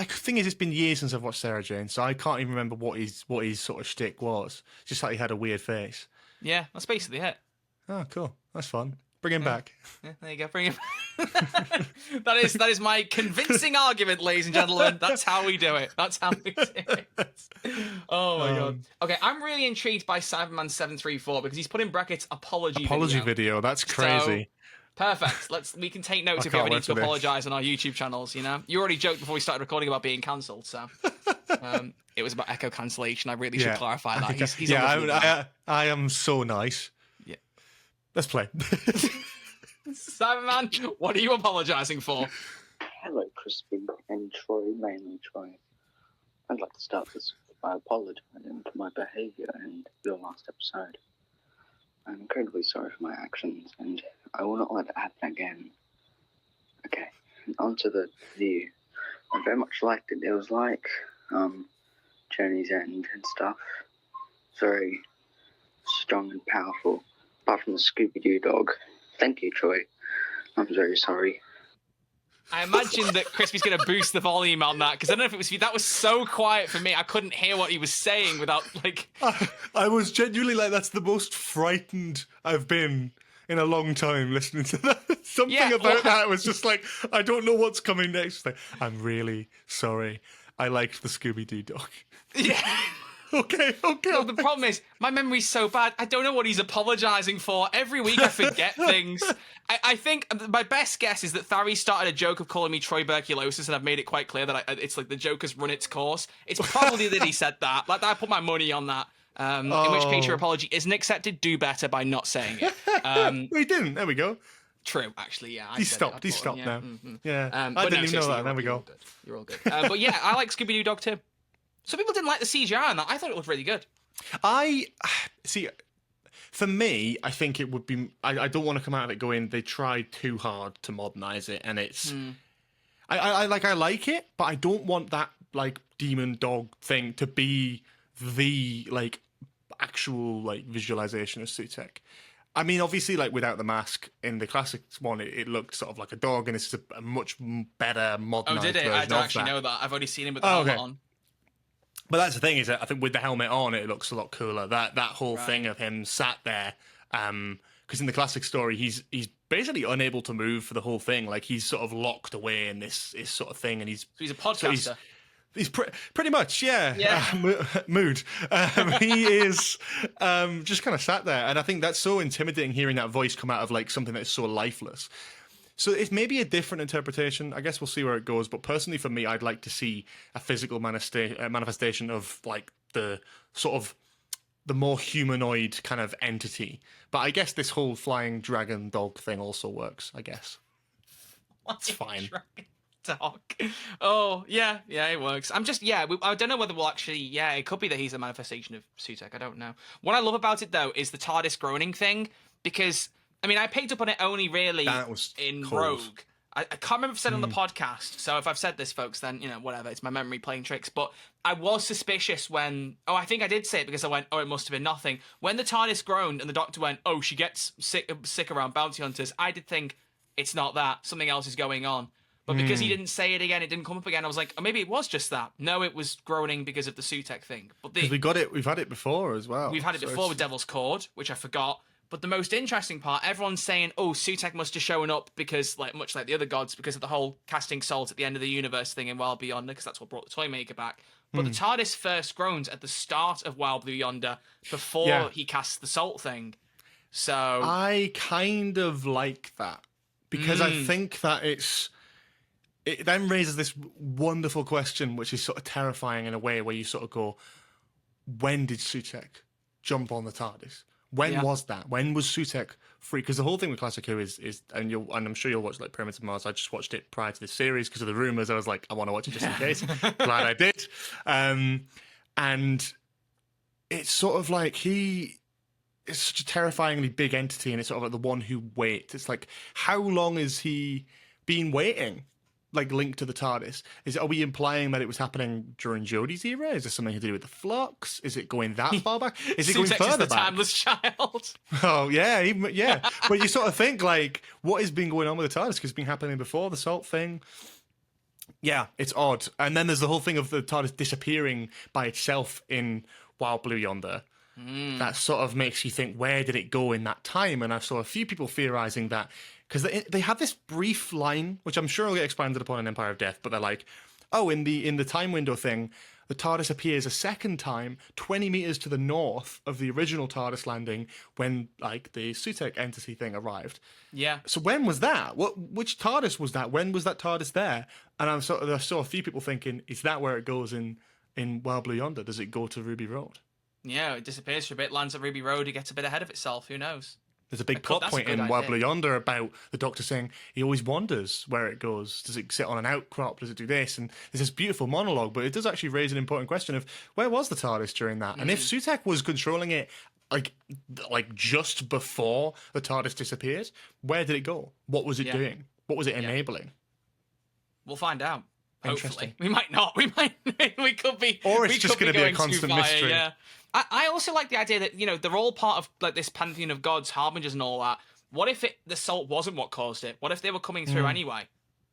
[SPEAKER 1] thing is, it's been years since I've watched Sarah Jane, so I can't even remember what his sort of shtick was. Just like he had a weird face.
[SPEAKER 2] Yeah, that's basically it.
[SPEAKER 1] Oh, cool. That's fun. Bring him back.
[SPEAKER 2] Yeah, there you go. Bring him. that is my convincing argument, ladies and gentlemen. That's how we do it. That's how we do it. Oh my god. Okay, I'm really intrigued by Cyberman 734 because he's put in brackets apology
[SPEAKER 1] video. That's crazy.
[SPEAKER 2] Perfect. We can take notes
[SPEAKER 1] I
[SPEAKER 2] if we ever
[SPEAKER 1] can't
[SPEAKER 2] need
[SPEAKER 1] wait
[SPEAKER 2] to
[SPEAKER 1] for this.
[SPEAKER 2] apologise on our YouTube channels. You know, you already joked before we started recording about being cancelled, so it was about echo cancellation. I really should clarify that. He's on the blue line.
[SPEAKER 1] I am so nice.
[SPEAKER 2] Yeah.
[SPEAKER 1] Let's play.
[SPEAKER 2] Cyberman, what are you apologising for?
[SPEAKER 8] Hello, Crispy and Troy, mainly Troy. I'd like to start this by apologising for my behaviour in your last episode. I'm incredibly sorry for my actions, and I will not let it happen again. Okay, on to the view. I very much liked it. It was like Journey's End and stuff. Very strong and powerful, apart from the Scooby-Doo dog. Thank you, Troy. I'm very sorry.
[SPEAKER 2] I imagine that Crispy's going to boost the volume on that, because I don't know if it was you. That was so quiet for me. I couldn't hear what he was saying without, like...
[SPEAKER 1] I was genuinely like, that's the most frightened I've been in a long time listening to that. Something about that was just like, I don't know what's coming next. Like, I'm really sorry. I liked the Scooby-Doo dog.
[SPEAKER 2] Yeah.
[SPEAKER 1] Okay.
[SPEAKER 2] No, the problem is, my memory's so bad, I don't know what he's apologising for. Every week I forget things. I think my best guess is that Thari started a joke of calling me Troy Berculosis, and I've made it quite clear that it's like the joke has run its course. It's probably that he said that. Like, I put my money on that. In which case your apology isn't accepted. Do better by not saying it.
[SPEAKER 1] We didn't. There we go.
[SPEAKER 2] True, actually, yeah.
[SPEAKER 1] He stopped now. Yeah. I didn't even know that. There we go.
[SPEAKER 2] You're all good. But yeah, I like Scooby-Doo Dog too. Some people didn't like the CGI on that. I thought it was really good.
[SPEAKER 1] I see. For me, I think it would be. I don't want to come out of it going, they tried too hard to modernize it, and it's. I like it, but I don't want that like demon dog thing to be the like actual like visualization of SUTEKH. I mean, obviously, like without the mask in the classic one, it looked sort of like a dog, and it's a much better modernized version of that.
[SPEAKER 2] I don't actually know that. I've only seen him with the helmet on.
[SPEAKER 1] But that's the thing, is that I think with the helmet on, it looks a lot cooler. That whole thing of him sat there, because in the classic story, he's basically unable to move for the whole thing. Like he's sort of locked away in this sort of thing, and he's
[SPEAKER 2] a podcaster.
[SPEAKER 1] He's pretty much, yeah. Mood. He is just kind of sat there, and I think that's so intimidating hearing that voice come out of like something that's so lifeless. So it's maybe a different interpretation. I guess we'll see where it goes. But personally, for me, I'd like to see a physical manifestation of like the sort of the more humanoid kind of entity. But I guess this whole flying dragon dog thing also works. I guess.
[SPEAKER 2] What's
[SPEAKER 1] fine.
[SPEAKER 2] Doc. Oh, yeah, it works. I don't know whether we'll actually, it could be that he's a manifestation of Sutek. I don't know. What I love about it, though, is the TARDIS groaning thing, because, I mean, I picked up on it only really in
[SPEAKER 1] cool.
[SPEAKER 2] Rogue. I can't remember if I said it on the podcast, so if I've said this, folks, then, whatever, it's my memory playing tricks, but I was suspicious when, I think I did say it because I went, it must have been nothing. When the TARDIS groaned and the Doctor went, she gets sick around bounty hunters, I did think, it's not that, something else is going on. But because he didn't say it again, it didn't come up again, I was like, maybe it was just that. No, it was groaning because of the SUTEKH thing. But
[SPEAKER 1] we've had it before as well.
[SPEAKER 2] We've had it before with Devil's Cord, which I forgot. But the most interesting part, everyone's saying, SUTEKH must have shown up because, much like the other gods, because of the whole casting salt at the end of the universe thing in Wild Blue Yonder, because that's what brought the Toymaker back. But the TARDIS first groans at the start of Wild Blue Yonder before he casts the salt thing. So
[SPEAKER 1] I kind of like that because I think that it then raises this wonderful question, which is sort of terrifying in a way, where you sort of go, when did SUTEKH jump on the TARDIS? When was that? When was SUTEKH free? Because the whole thing with Classic Who is and I'm sure you'll watch Pyramids of Mars. I just watched it prior to this series because of the rumors. I was like, I want to watch it just in case. Glad I did. And it's sort of like it's such a terrifyingly big entity, and it's sort of like the one who waits. It's like, how long has he been waiting? Linked to the TARDIS? Are we implying that it was happening during Jodie's era? Is there something to do with the Flux? Is it going that far back? Is it going
[SPEAKER 2] SUTEKH
[SPEAKER 1] further
[SPEAKER 2] is the
[SPEAKER 1] back?
[SPEAKER 2] timeless child.
[SPEAKER 1] Oh yeah, but you sort of think what has been going on with the TARDIS? Because it's been happening before the salt thing. Yeah, it's odd. And then there's the whole thing of the TARDIS disappearing by itself in Wild Blue Yonder. That sort of makes you think, where did it go in that time? And I saw a few people theorizing that because they have this brief line, which I'm sure will get expanded upon in Empire of Death, but they're like, in the time window thing, the TARDIS appears a second time 20 meters to the north of the original TARDIS landing when the SUTEKH entity thing arrived.
[SPEAKER 2] Yeah.
[SPEAKER 1] So when was that? Which TARDIS was that? When was that TARDIS there? And I saw a few people thinking, is that where it goes in Wild Blue Yonder? Does it go to Ruby Road?
[SPEAKER 2] Yeah, it disappears for a bit, lands at Ruby Road, it gets a bit ahead of itself, who knows?
[SPEAKER 1] There's a big plot point in Wild Blue Yonder about the Doctor saying he always wonders where it goes. Does it sit on an outcrop? Does it do this? And there's this beautiful monologue, but it does actually raise an important question of where was the TARDIS during that? And if SUTEKH was controlling it like just before the TARDIS disappeared, where did it go? What was it doing? What was it enabling?
[SPEAKER 2] We'll find out.
[SPEAKER 1] Interesting.
[SPEAKER 2] Hopefully. We might not. We could be.
[SPEAKER 1] Or it's just going to be a constant mystery.
[SPEAKER 2] Yeah. I also like the idea that, they're all part of this pantheon of gods, harbingers and all that. What if the salt wasn't what caused it? What if they were coming through anyway?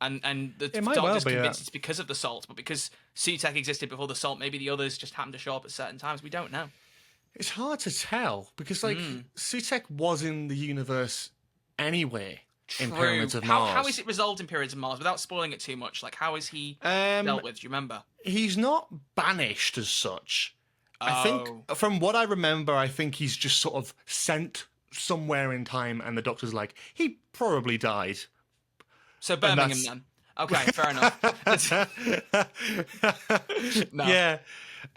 [SPEAKER 2] And the Doctor's convinced it's because of the salt, but because SUTEKH existed before the salt, maybe the others just happened to show up at certain times. We don't know.
[SPEAKER 1] It's hard to tell because SUTEKH was in the universe anyway.
[SPEAKER 2] True.
[SPEAKER 1] In Pyramids of Mars.
[SPEAKER 2] How is it resolved in Pyramids of Mars without spoiling it too much? How is he dealt with? Do you remember?
[SPEAKER 1] He's not banished as such. I think, from what I remember, I think he's just sort of sent somewhere in time, and the Doctor's like, he probably died.
[SPEAKER 2] So Birmingham then. Okay, fair enough. No.
[SPEAKER 1] Yeah.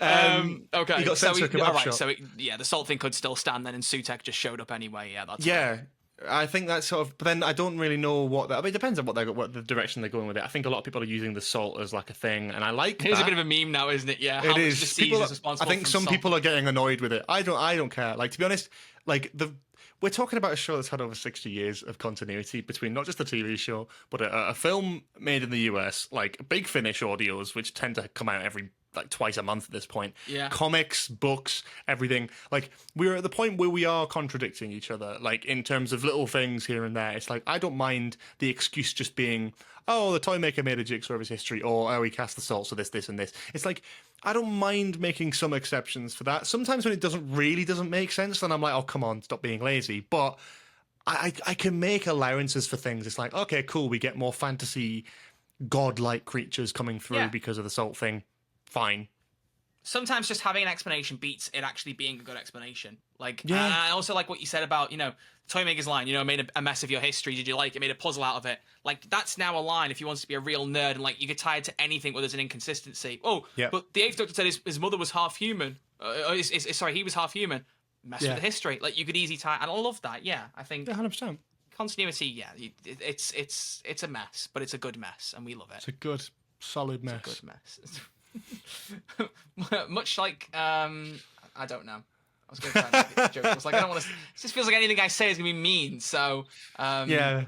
[SPEAKER 2] Okay.
[SPEAKER 1] He got sent to a kebab shop.
[SPEAKER 2] So the salt thing could still stand then, and SUTEKH just showed up anyway. Yeah, that's fair.
[SPEAKER 1] I think that's sort of. But then I don't really know it depends on what the direction they're going with it. I think a lot of people are using the salt as a thing, and I like that.
[SPEAKER 2] It's a bit of a meme now, isn't it? Yeah,
[SPEAKER 1] it is. I think some
[SPEAKER 2] salt?
[SPEAKER 1] people are getting annoyed with it. I don't care. To be honest, we're talking about a show that's had over 60 years of continuity between not just the TV show, but a film made in the US, Big Finish audios, which tend to come out every twice a month at this point.
[SPEAKER 2] Yeah.
[SPEAKER 1] Comics, books, everything. We're at the point where we are contradicting each other, in terms of little things here and there. It's I don't mind the excuse just being, the Toymaker made a jigsaw of his history, or he cast the salt, so this, and this. It's I don't mind making some exceptions for that. Sometimes when it doesn't make sense, then I'm like, oh, come on, stop being lazy. But I can make allowances for things. It's okay, cool, we get more fantasy, godlike creatures coming through because of the salt thing. Fine.
[SPEAKER 2] Sometimes just having an explanation beats it actually being a good explanation. I also like what you said about, Toymaker's line, made a mess of your history. Did you like it? Made a puzzle out of it. That's now a line if he wants to be a real nerd and you get tied to anything where there's an inconsistency. But the Eighth Doctor said his mother was half human. Sorry, he was half human. Mess with the history. You could easily tie, and I love that. Yeah, I think
[SPEAKER 1] 100%.
[SPEAKER 2] continuity, yeah, it's a mess, but it's a good mess, and we love it.
[SPEAKER 1] It's a good, solid mess.
[SPEAKER 2] It's a good mess. Much like I don't know. I was going to try and make a joke. I was like, I don't want to. It just feels like anything I say is going to be mean. So
[SPEAKER 1] Yeah.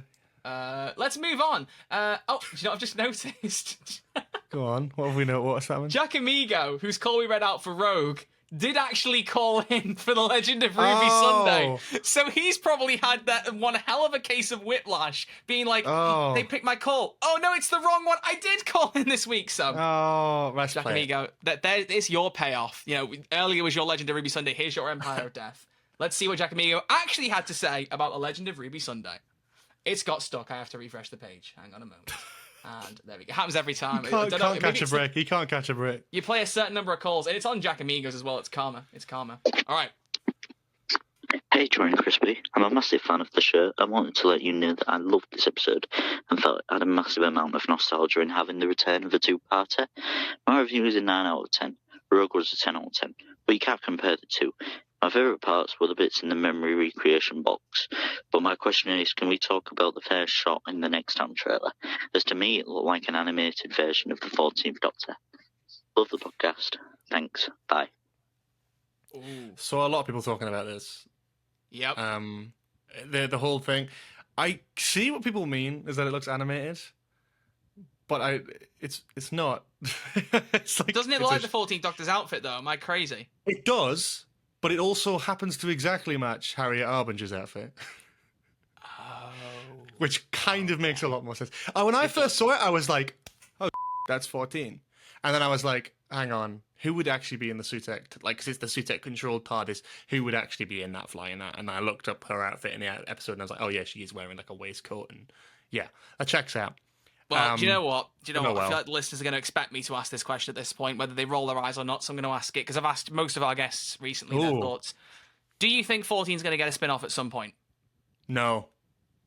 [SPEAKER 2] let's move on. Oh, do you know what I've just noticed?
[SPEAKER 1] Go on. What have we know? What's happened?
[SPEAKER 2] Jack Amigo, whose call we read out for Rogue, did actually call in for the Legend of Ruby Sunday. So he's probably had that one hell of a case of whiplash, being like, they picked my call. Oh no, it's the wrong one. I did call in this week, so.
[SPEAKER 1] Let's
[SPEAKER 2] Jack
[SPEAKER 1] play
[SPEAKER 2] Amigo, it's your payoff. You know, earlier was your Legend of Ruby Sunday. Here's your Empire of Death. Let's see what Jack Amigo actually had to say about the Legend of Ruby Sunday. It's got stuck. I have to refresh the page. Hang on a moment. And there we go. It happens every time.
[SPEAKER 1] He can't catch a break. He can't catch a break.
[SPEAKER 2] You play a certain number of calls, and it's on Jack Amigos as well. It's karma. It's karma. All right.
[SPEAKER 9] Hey, Troy and Crispy. I'm a massive fan of the show. I wanted to let you know that I loved this episode and felt it had a massive amount of nostalgia in having the return of a two-parter. My review is a 9 out of 10. Rogue was a 10 out of 10, but you can't compare the two. My favourite parts were the bits in the memory recreation box, but my question is, can we talk about the first shot in the next time trailer? As to me, it looked like an animated version of the 14th Doctor. Love the podcast. Thanks. Bye.
[SPEAKER 2] Ooh.
[SPEAKER 1] So a lot of people talking about this.
[SPEAKER 2] Yep.
[SPEAKER 1] The whole thing. I see what people mean is that it looks animated, but it's not. It's like,
[SPEAKER 2] Doesn't it look like the 14th Doctor's outfit though? Am I crazy?
[SPEAKER 1] It does, but it also happens to exactly match Harriet Arbinger's outfit.
[SPEAKER 2] Oh.
[SPEAKER 1] Which kind of makes a lot more sense. When I first saw it, I was like, oh, that's 14. And then I was like, hang on, who would actually be in the SUTEKH? Like, because it's the SUTEKH controlled TARDIS, who would actually be in that, flying that? And I looked up her outfit in the episode and I was like, oh yeah, she is wearing like a waistcoat. And yeah, that checks out.
[SPEAKER 2] Well, do you know what? I
[SPEAKER 1] well.
[SPEAKER 2] feel like the listeners are going to expect me to ask this question at this point, whether they roll their eyes or not. So I'm going to ask it because I've asked most of our guests recently their thoughts. Do you think 14 is going to get a spin-off at some point?
[SPEAKER 1] No.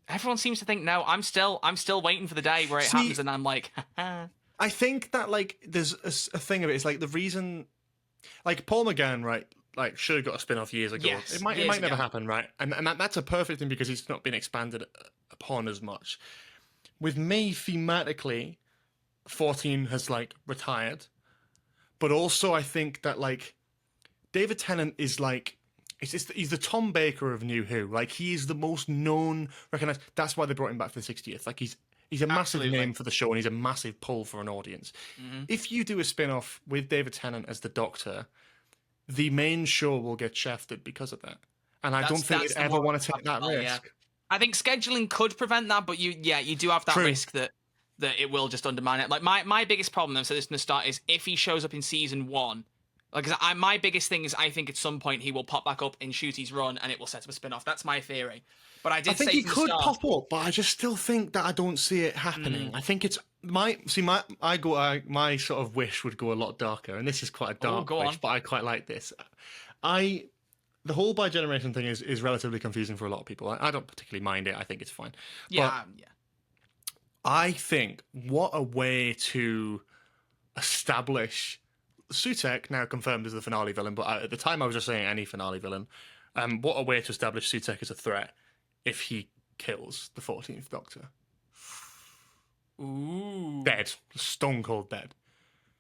[SPEAKER 2] Everyone seems to think no. I'm still waiting for the day where it happens, and I'm like,
[SPEAKER 1] I think that like there's a thing of it. It's like the reason, like Paul McGann, right? Like should have got a spin-off years ago.
[SPEAKER 2] Yes,
[SPEAKER 1] it might never happen, right? And that's a perfect thing because it's not been expanded upon as much. With me, thematically, 14 has like retired, but also I think that like David Tennant is like he's the Tom Baker of New Who. Like he is the most known, recognized. That's why they brought him back for the 60th. Like he's a massive name for the show and he's a massive pull for an audience. Mm-hmm. If you do a spin-off with David Tennant as the Doctor, the main show will get shafted because of that. And I don't think they'd ever want to take that risk.
[SPEAKER 2] Yeah. I think scheduling could prevent that, but you do have that risk that it will just undermine it. Like my biggest problem, I've said this from the start, is if he shows up in season 1. Like, my biggest thing is I think at some point he will pop back up in Shooty's run and it will set up a spin-off. That's my theory. But I think
[SPEAKER 1] he could pop up, but I just still think that I don't see it happening. I think it's my sort of wish would go a lot darker, and this is quite a dark wish, but I quite like this. The whole bi-generation thing is relatively confusing for a lot of people. I don't particularly mind it. I think it's fine.
[SPEAKER 2] Yeah.
[SPEAKER 1] I think what a way to establish SUTEKH, now confirmed as the finale villain, but at the time I was just saying any finale villain. What a way to establish SUTEKH as a threat if he kills the 14th Doctor.
[SPEAKER 2] Ooh.
[SPEAKER 1] Dead. Stone cold dead.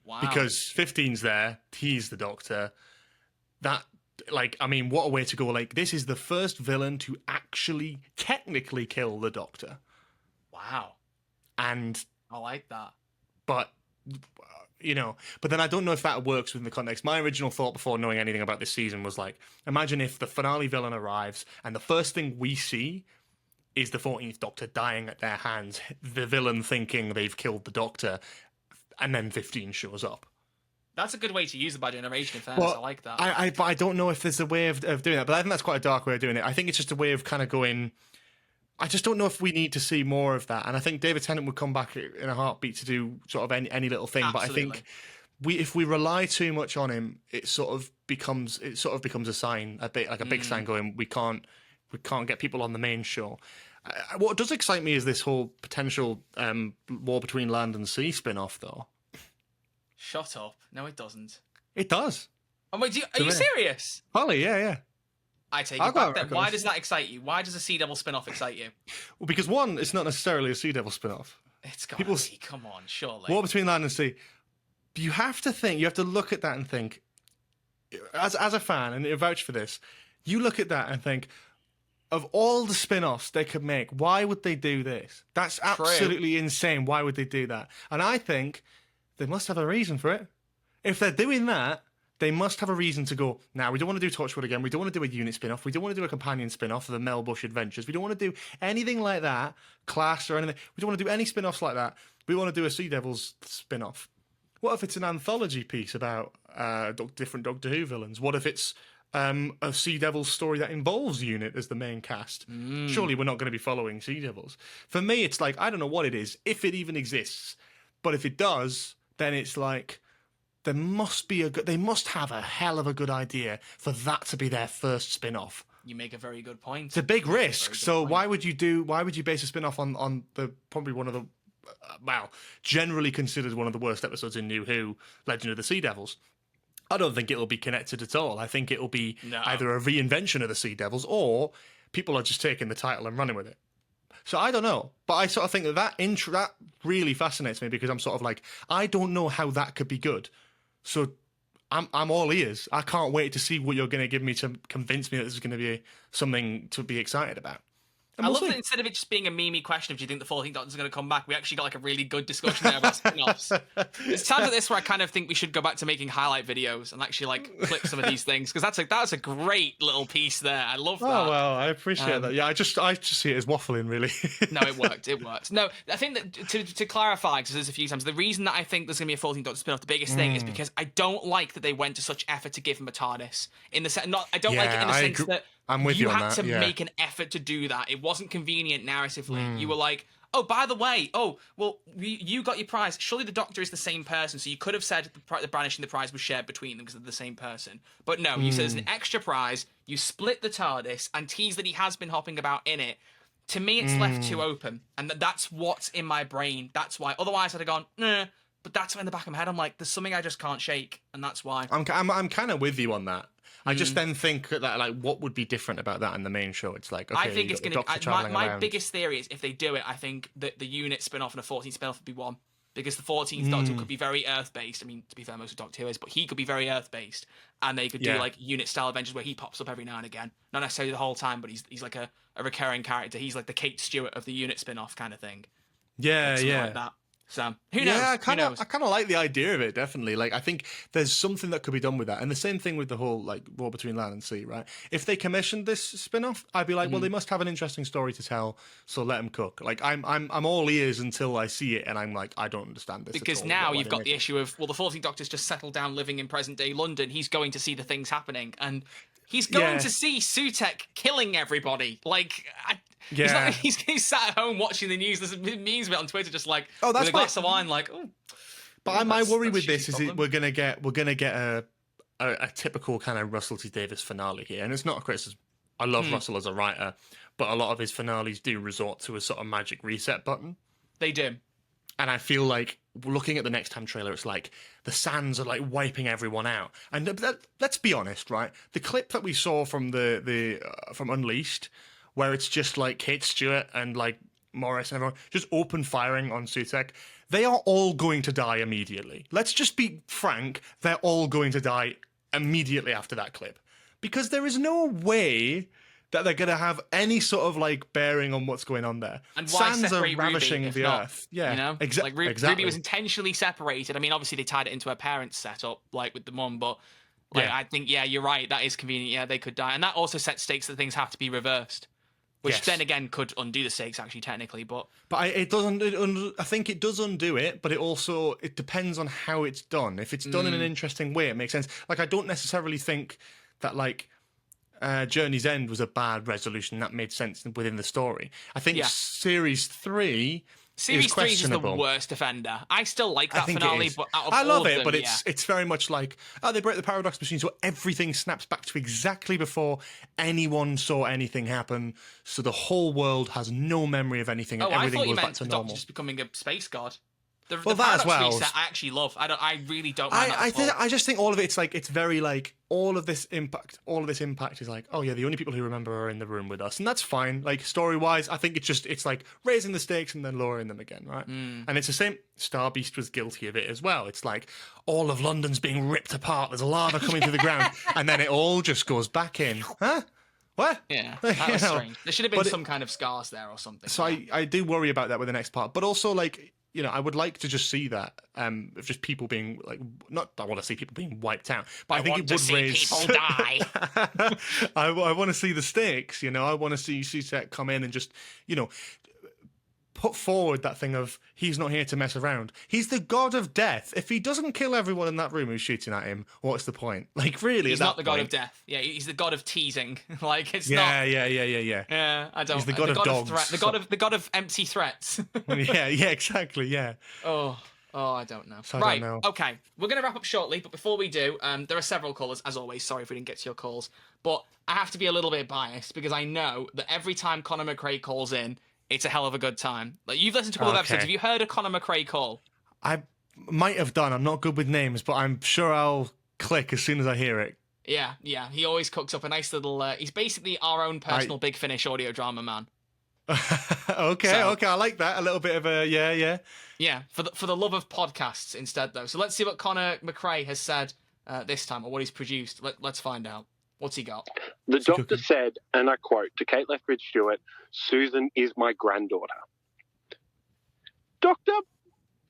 [SPEAKER 2] Wow.
[SPEAKER 1] Because 15's there, he's the Doctor. That, like, I mean, what a way to go. Like, this is the first villain to actually technically kill the Doctor.
[SPEAKER 2] Wow.
[SPEAKER 1] And
[SPEAKER 2] I like that.
[SPEAKER 1] But, you know, but then I don't know if that works within the context. My original thought before knowing anything about this season was like, imagine if the finale villain arrives and the first thing we see is the 14th Doctor dying at their hands, the villain thinking they've killed the Doctor, and then 15 shows up.
[SPEAKER 2] That's a good way to use the bi-generation, in fairness. I like that.
[SPEAKER 1] But I don't know if there's a way of doing that. But I think that's quite a dark way of doing it. I think it's just a way of kind of going... I just don't know if we need to see more of that. And I think David Tennant would come back in a heartbeat to do sort of any little thing.
[SPEAKER 2] Absolutely.
[SPEAKER 1] But I think if we rely too much on him, it sort of becomes a sign, a bit like a big sign going, we can't get people on the main show. What does excite me is this whole potential War Between Land and Sea spin-off, though.
[SPEAKER 2] Shut up. No, it doesn't.
[SPEAKER 1] It does.
[SPEAKER 2] Oh, wait, are you serious?
[SPEAKER 1] Holly, yeah.
[SPEAKER 2] I take
[SPEAKER 1] I'll
[SPEAKER 2] it
[SPEAKER 1] go
[SPEAKER 2] back then.
[SPEAKER 1] Arachnos.
[SPEAKER 2] Why does that excite you? Why does a Sea Devil spin-off excite you?
[SPEAKER 1] Well, because one, it's not necessarily a Sea Devil spin-off.
[SPEAKER 2] It's got
[SPEAKER 1] People-
[SPEAKER 2] to be. Come on, surely.
[SPEAKER 1] War Between Land and Sea. You have to look at that and think, as a fan, and you vouch for this, you look at that and think, of all the spin-offs they could make, why would they do this? That's absolutely insane. Why would they do that? And I think they must have a reason for it. If they're doing that, they must have a reason to go, now, we don't want to do Torchwood again. We don't want to do a unit spin-off. We don't want to do a companion spin-off of the Mel Bush adventures. We don't want to do anything like that, Class or anything. We don't want to do any spin-offs like that. We want to do a Sea Devils spin-off. What if it's an anthology piece about different Doctor Who villains? What if it's a Sea Devils story that involves Unit as the main cast? Surely we're not going to be following Sea Devils. For me, it's like, I don't know what it is, if it even exists. But if it does, then it's like, they must have a hell of a good idea for that to be their first spin-off.
[SPEAKER 2] You make a very good point.
[SPEAKER 1] It's a big risk. So why would you base a spin-off on the probably one of the generally considered one of the worst episodes in New Who, Legend of the Sea Devils? I don't think it'll be connected at all. I think it'll be either a reinvention of the Sea Devils or people are just taking the title and running with it. So I don't know, but I sort of think that really fascinates me because I'm sort of like, I don't know how that could be good. So I'm all ears. I can't wait to see what you're going to give me to convince me that this is going to be something to be excited about. And
[SPEAKER 2] I
[SPEAKER 1] we'll
[SPEAKER 2] love
[SPEAKER 1] see.
[SPEAKER 2] that instead of it just being a memey question of do you think the 14th Doctor's going to come back, we actually got like a really good discussion there about spin-offs. It's times like this where I kind of think we should go back to making highlight videos and actually like clip some of these things because that's a great little piece there. I love that.
[SPEAKER 1] Oh well, I appreciate that. Yeah, I just see it as waffling, really.
[SPEAKER 2] No, it worked. It worked. No, I think that to clarify, because there's a few times, the reason that I think there's going to be a 14th Doctor spin-off, the biggest thing is because I don't like that they went to such effort to give him a TARDIS. I don't like it in the sense that
[SPEAKER 1] I'm with you on
[SPEAKER 2] had
[SPEAKER 1] that,
[SPEAKER 2] to
[SPEAKER 1] yeah.
[SPEAKER 2] make an effort to do that. It wasn't convenient narratively. You were like, oh, by the way, you got your prize. Surely the Doctor is the same person, so you could have said the brandishing the prize was shared between them because they're the same person. But no, you said there's an extra prize, you split the TARDIS, and tease that he has been hopping about in it. To me, it's left too open, and that's what's in my brain. That's why. Otherwise, I'd have gone, nah. But that's in the back of my head. I'm like, there's something I just can't shake, and that's why.
[SPEAKER 1] I'm kind of with you on that. I just then think that like what would be different about that in the main show? It's like, okay,
[SPEAKER 2] I think it's
[SPEAKER 1] going
[SPEAKER 2] going
[SPEAKER 1] to
[SPEAKER 2] to. My biggest theory is if they do it, I think that the unit spin-off and a 14th spin-off would be one. Because the 14th Doctor could be very Earth-based. I mean, to be fair, most of Doctor Who is, but he could be very Earth-based. And they could do like unit-style adventures where he pops up every now and again. Not necessarily the whole time, but he's like a recurring character. He's like the Kate Stewart of the unit spin-off kind of thing.
[SPEAKER 1] Yeah, yeah.
[SPEAKER 2] Like that. So who knows?
[SPEAKER 1] Yeah, I kind
[SPEAKER 2] knows?
[SPEAKER 1] of like the idea of it. Definitely, like I think there's something that could be done with that, and the same thing with the whole like War Between Land and Sea, right? If they commissioned this spin-off, I'd be like, well, they must have an interesting story to tell, so let them cook. Like I'm all ears until I see it, and I'm like, I don't understand this.
[SPEAKER 2] Because
[SPEAKER 1] at all.
[SPEAKER 2] now
[SPEAKER 1] Why
[SPEAKER 2] you've
[SPEAKER 1] they
[SPEAKER 2] got
[SPEAKER 1] make
[SPEAKER 2] the
[SPEAKER 1] it?
[SPEAKER 2] issue of, well, the 14th Doctor's just settled down living in present-day London. He's going to see the things happening, and he's going to see SUTEKH killing everybody. Like, he's sat at home watching the news. There's memes of it on Twitter, just like
[SPEAKER 1] that's
[SPEAKER 2] with a glass of wine, like, oh.
[SPEAKER 1] But my worry with
[SPEAKER 2] that's
[SPEAKER 1] this is
[SPEAKER 2] problem.
[SPEAKER 1] we're gonna get a typical kind of Russell T Davies finale here, and it's not a criticism. I love Russell as a writer, but a lot of his finales do resort to a sort of magic reset button.
[SPEAKER 2] They do.
[SPEAKER 1] And I feel like looking at the next time trailer, it's like the sands are like wiping everyone out. And let's be honest, right? The clip that we saw from from Unleashed, where it's just like Kate Stewart and like Morris and everyone just open firing on SUTEKH, they are all going to die immediately. Let's just be frank, they're all going to die immediately after that clip. Because there is no way that they're going to have any sort of like bearing on what's going on there.
[SPEAKER 2] And why
[SPEAKER 1] Sands are
[SPEAKER 2] separate
[SPEAKER 1] ravishing
[SPEAKER 2] Ruby, if
[SPEAKER 1] the
[SPEAKER 2] not,
[SPEAKER 1] earth. Yeah,
[SPEAKER 2] you know,
[SPEAKER 1] exactly.
[SPEAKER 2] Ruby was intentionally separated. I mean, obviously they tied it into her parents' setup, like with the mum, but like I think, you're right. That is convenient. Yeah, they could die, and that also sets stakes that things have to be reversed, which then again could undo the stakes actually technically. But
[SPEAKER 1] it doesn't. I think it does undo it, but it depends on how it's done. If it's done in an interesting way, it makes sense. Like I don't necessarily think that like. Journey's End was a bad resolution that made sense within the story. I think Series 3
[SPEAKER 2] Series
[SPEAKER 1] is
[SPEAKER 2] 3 is
[SPEAKER 1] questionable.
[SPEAKER 2] the worst offender. I still like that
[SPEAKER 1] I think
[SPEAKER 2] finale,
[SPEAKER 1] it is.
[SPEAKER 2] but out of
[SPEAKER 1] I love
[SPEAKER 2] all
[SPEAKER 1] it,
[SPEAKER 2] of them,
[SPEAKER 1] but it's very much like they break the paradox machine, so everything snaps back to exactly before anyone saw anything happen. So the whole world has no memory of anything, and
[SPEAKER 2] I
[SPEAKER 1] everything
[SPEAKER 2] thought you
[SPEAKER 1] goes back
[SPEAKER 2] meant
[SPEAKER 1] to
[SPEAKER 2] the
[SPEAKER 1] normal.
[SPEAKER 2] Doctor just becoming a space god. The
[SPEAKER 1] Well, that as
[SPEAKER 2] paradox
[SPEAKER 1] well.
[SPEAKER 2] reset, I actually love. I really don't mind that at all.
[SPEAKER 1] I just think all of it's like, it's very like, all of this impact is like, oh yeah, the only people who remember are in the room with us, and that's fine. Like, story wise, I think it's like raising the stakes and then lowering them again, right? And it's the same. Star Beast was guilty of it as well. It's like all of London's being ripped apart. There's a lava coming through the ground, and then it all just goes back in. Huh? What?
[SPEAKER 2] Yeah, that was strange. There should have been some kind of scars there or something.
[SPEAKER 1] So I do worry about that with the next part, but also like, you know, I would like to just see that of just people being like, not I want to see people being wiped out, but I think it would raise
[SPEAKER 2] people die.
[SPEAKER 1] I want to see the stakes, you know. I want to see SUTEKH come in and just, you know, put forward that thing of he's not here to mess around. He's the god of death. If he doesn't kill everyone in that room who's shooting at him, what's the point? Like, really,
[SPEAKER 2] he's not the god of death. Yeah, he's the god of teasing. Like, it's not.
[SPEAKER 1] Yeah.
[SPEAKER 2] Yeah, I don't.
[SPEAKER 1] He's the god of dogs.
[SPEAKER 2] The god of empty threats.
[SPEAKER 1] yeah, exactly. Yeah.
[SPEAKER 2] Oh, I don't know.
[SPEAKER 1] So
[SPEAKER 2] right.
[SPEAKER 1] I don't know.
[SPEAKER 2] Okay, we're gonna wrap up shortly, but before we do, there are several callers as always. Sorry if we didn't get to your calls, but I have to be a little bit biased because I know that every time Conor McRae calls in, it's a hell of a good time. Like, you've listened to a couple of episodes. Have you heard a Conor McRae call?
[SPEAKER 1] I might have done. I'm not good with names, but I'm sure I'll click as soon as I hear it.
[SPEAKER 2] Yeah. He always cooks up a nice little... he's basically our own personal Big Finish audio drama man.
[SPEAKER 1] Okay, I like that. A little bit of a... Yeah.
[SPEAKER 2] Yeah, for the love of podcasts instead, though. So let's see what Conor McRae has said this time, or what he's produced. Let's find out. What's he got?
[SPEAKER 10] The doctor said, and I quote, to Kate Lethbridge Stewart, "Susan is my granddaughter." Doctor,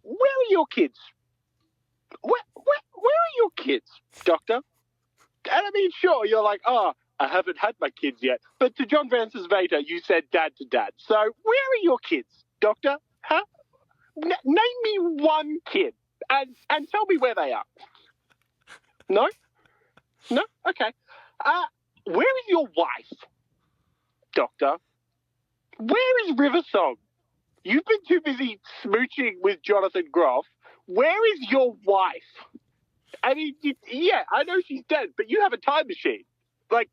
[SPEAKER 10] where are your kids? Where are your kids, Doctor? And I mean, sure, you're like, I haven't had my kids yet. But to John Francis Vader, you said dad to dad. So where are your kids, Doctor? Huh? Name me one kid and tell me where they are. No? Okay. Where is your wife, Doctor? Where is Riversong? You've been too busy smooching with Jonathan Groff. Where is your wife? I mean, yeah, I know she's dead, but you have a time machine. Like,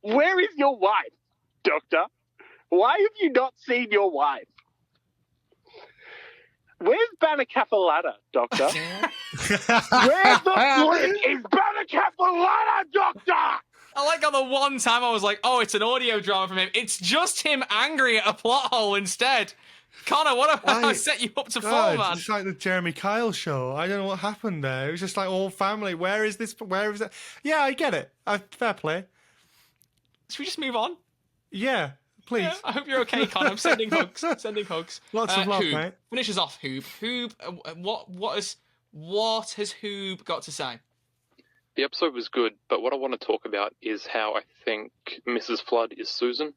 [SPEAKER 10] where is your wife, Doctor? Why have you not seen your wife? Where's Banacapalata, Doctor? Where the flip is Banacapalata, Doctor?
[SPEAKER 2] I like how the one time I was like, oh, it's an audio drama from him. It's just him angry at a plot hole instead. Connor, what have I set you up to fall, man?
[SPEAKER 1] It's like the Jeremy Kyle show. I don't know what happened there. It was just like all family. Where is this? Where is that? Yeah, I get it. Fair play.
[SPEAKER 2] Should we just move on?
[SPEAKER 1] Yeah, please.
[SPEAKER 2] Yeah, I hope you're okay, Connor. I'm sending hugs. Lots
[SPEAKER 1] of love,
[SPEAKER 2] Hoob.
[SPEAKER 1] mate.
[SPEAKER 2] Finishes off Hoob. Hoob, what has Hoob got to say?
[SPEAKER 11] The episode was good, but what I want to talk about is how I think Mrs. Flood is Susan.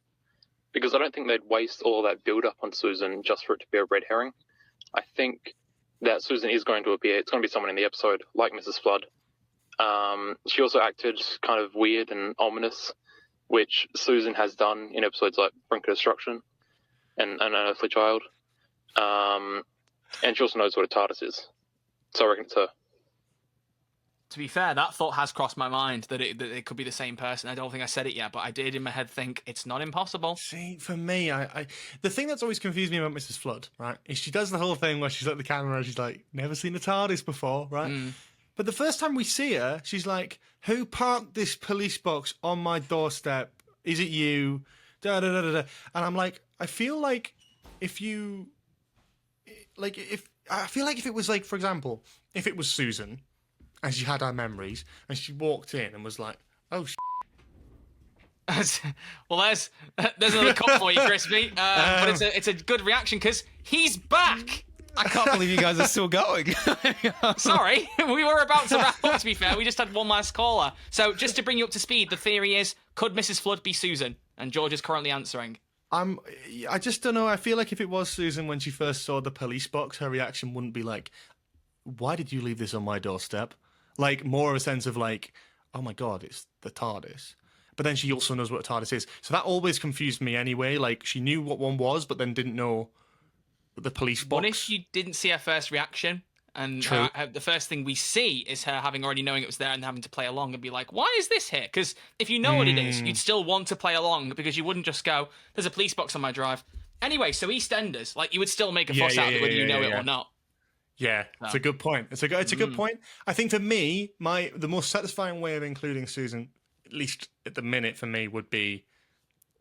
[SPEAKER 11] Because I don't think they'd waste all that build-up on Susan just for it to be a red herring. I think that Susan is going to appear. It's going to be someone in the episode, like Mrs. Flood. She also acted kind of weird and ominous, which Susan has done in episodes like Brink of Destruction and An Unearthly Child. And she also knows what a TARDIS is. So I reckon it's her.
[SPEAKER 2] To be fair, that thought has crossed my mind that it could be the same person. I don't think I said it yet, but I did in my head think it's not impossible.
[SPEAKER 1] See, for me, I the thing that's always confused me about Mrs. Flood, right, is she does the whole thing where she's at the camera and she's like, never seen a TARDIS before, right? But the first time we see her, she's like, who parked this police box on my doorstep? Is it you? Da, da, da, da, da. And I'm like, I feel like if it was like, for example, if it was Susan, and she had her memories, and she walked in and was like, oh,
[SPEAKER 2] well, there's another cut for you, Crispy. But it's a good reaction, because he's back!
[SPEAKER 3] I can't believe you guys are still going.
[SPEAKER 2] Sorry, we were about to wrap up, to be fair. We just had one last caller. So, just to bring you up to speed, the theory is, could Mrs. Flood be Susan? And George is currently answering.
[SPEAKER 1] I just don't know. I feel like if it was Susan when she first saw the police box, her reaction wouldn't be like, why did you leave this on my doorstep? Like, more of a sense of like, oh my God, it's the TARDIS. But then she also knows what a TARDIS is. So that always confused me anyway. Like, she knew what one was, but then didn't know the police box.
[SPEAKER 2] What if you didn't see her first reaction? And the first thing we see is her having already knowing it was there and having to play along and be like, why is this here? Because if you know what it is, you'd still want to play along because you wouldn't just go, there's a police box on my drive. Anyway, so EastEnders, like, you would still make a fuss out of it whether you know it or not.
[SPEAKER 1] Yeah, it's a good point. It's a good point. I think for me, the most satisfying way of including Susan, at least at the minute for me, would be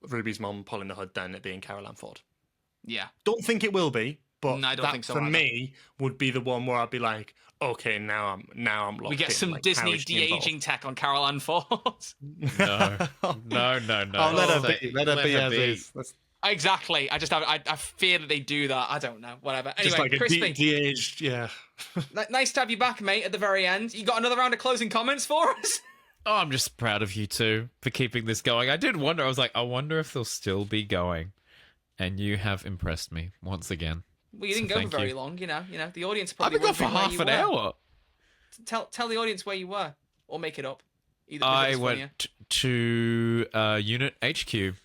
[SPEAKER 1] Ruby's mom pulling the hood down, it being Carol Ann Ford.
[SPEAKER 2] Yeah.
[SPEAKER 1] Don't think it will be, but
[SPEAKER 2] No, I don't think so
[SPEAKER 1] for
[SPEAKER 2] either.
[SPEAKER 1] me would be the one where I'd be like, okay, now I'm locked in.
[SPEAKER 2] We get some
[SPEAKER 1] like,
[SPEAKER 2] Disney
[SPEAKER 1] how is she
[SPEAKER 2] de-aging tech on Carol Ann Ford.
[SPEAKER 3] No.
[SPEAKER 1] Oh, let her be. Let her be as is.
[SPEAKER 2] Exactly. I fear that they do that. I don't know. Whatever. Anyway,
[SPEAKER 1] Just like a
[SPEAKER 2] Crispy,
[SPEAKER 1] de-aged, yeah.
[SPEAKER 2] nice to have you back, mate, at the very end. You got another round of closing comments for us?
[SPEAKER 3] Oh, I'm just proud of you two for keeping this going. I did wonder. I was like, I wonder if they'll still be going. And you have impressed me once again.
[SPEAKER 2] Well, you didn't
[SPEAKER 3] So
[SPEAKER 2] go for
[SPEAKER 3] thank
[SPEAKER 2] very
[SPEAKER 3] you.
[SPEAKER 2] long, you know. The audience
[SPEAKER 3] I've
[SPEAKER 2] probably
[SPEAKER 3] been gone for
[SPEAKER 2] wondering where
[SPEAKER 3] half
[SPEAKER 2] you
[SPEAKER 3] an
[SPEAKER 2] were.
[SPEAKER 3] hour.
[SPEAKER 2] Tell the audience where you were, or make it up. Either because
[SPEAKER 3] I
[SPEAKER 2] it's funnier.
[SPEAKER 3] went to Unit HQ.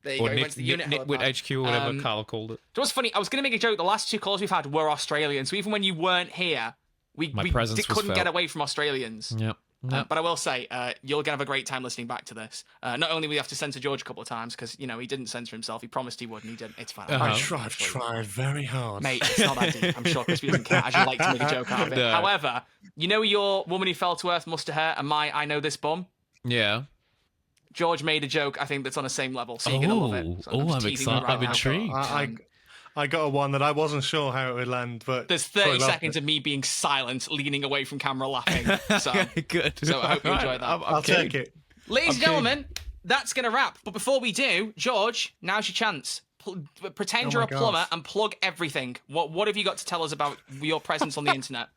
[SPEAKER 2] There you
[SPEAKER 3] Or
[SPEAKER 2] go. You went to the unit
[SPEAKER 3] Nitwit
[SPEAKER 2] helipad.
[SPEAKER 3] HQ, or whatever Carl called it.
[SPEAKER 2] It was funny. I was going to make a joke. The last two calls we've had were Australian, so even when you weren't here,
[SPEAKER 3] My presence was
[SPEAKER 2] couldn't get
[SPEAKER 3] felt.
[SPEAKER 2] away from Australians.
[SPEAKER 3] Yep.
[SPEAKER 2] But I will say, you're going to have a great time listening back to this. Not only will you have to censor George a couple of times, because, he didn't censor himself. He promised he would, and he didn't. It's fine.
[SPEAKER 1] I've tried very hard.
[SPEAKER 2] Mate, it's not that deep. I'm sure Crispy doesn't care. I just like to make a joke out of it.
[SPEAKER 3] No.
[SPEAKER 2] However, your woman who fell to earth must to her, and my I know this bum.
[SPEAKER 3] Yeah.
[SPEAKER 2] George made a joke, I think, that's on the same level, so you're going to love it. So
[SPEAKER 3] I'm
[SPEAKER 2] just teasing you
[SPEAKER 3] excited.
[SPEAKER 2] right
[SPEAKER 3] I'm
[SPEAKER 2] now.
[SPEAKER 3] intrigued.
[SPEAKER 1] I got a one that I wasn't sure how it would land, but
[SPEAKER 2] There's 30 seconds of me being silent, leaning away from camera, laughing. So,
[SPEAKER 3] Good.
[SPEAKER 2] so I hope you enjoyed that.
[SPEAKER 1] I'll take it.
[SPEAKER 2] Ladies and gentlemen, that's going to wrap. But before we do, George, now's your chance. Pretend you're a plumber and plug everything. What have you got to tell us about your presence on the internet?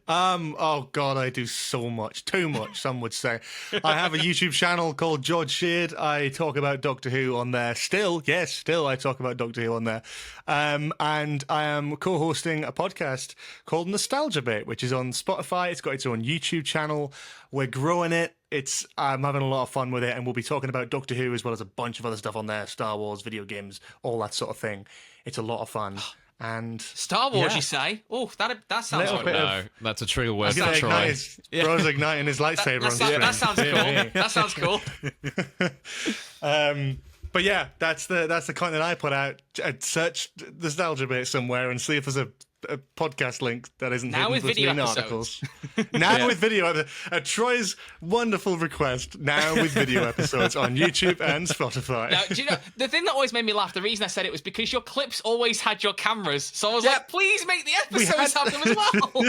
[SPEAKER 1] Oh god, I do so much, too much, some would say. I have a YouTube channel called George Sheard. I talk about Doctor Who on there. Still I talk about Doctor Who on there. And I am co-hosting a podcast called Nostalgia Bit, which is on Spotify. It's got its own YouTube channel. We're growing it. I'm having a lot of fun with it, and we'll be talking about Doctor Who as well as a bunch of other stuff on there, Star Wars, video games, all that sort of thing. It's a lot of fun. And
[SPEAKER 2] Star Wars, you say? Oh, that sounds
[SPEAKER 1] Little
[SPEAKER 2] good.
[SPEAKER 1] bit
[SPEAKER 3] No, that's a true word
[SPEAKER 1] He's
[SPEAKER 3] for
[SPEAKER 1] gonna
[SPEAKER 3] Troy.
[SPEAKER 1] Bro's igniting his lightsaber on screen.
[SPEAKER 2] That sounds cool. That sounds cool.
[SPEAKER 1] But yeah, that's the content I put out. I'd search Nostalgia Bit somewhere and see if there's a podcast link that isn't
[SPEAKER 2] Now
[SPEAKER 1] hidden
[SPEAKER 2] with video
[SPEAKER 1] between
[SPEAKER 2] episodes.
[SPEAKER 1] articles. Now with video, at Troy's wonderful request. Now with video episodes on YouTube and Spotify.
[SPEAKER 2] Now, do you know the thing that always made me laugh? The reason I said it was because your clips always had your cameras, so I was like, please make the episodes have them as well.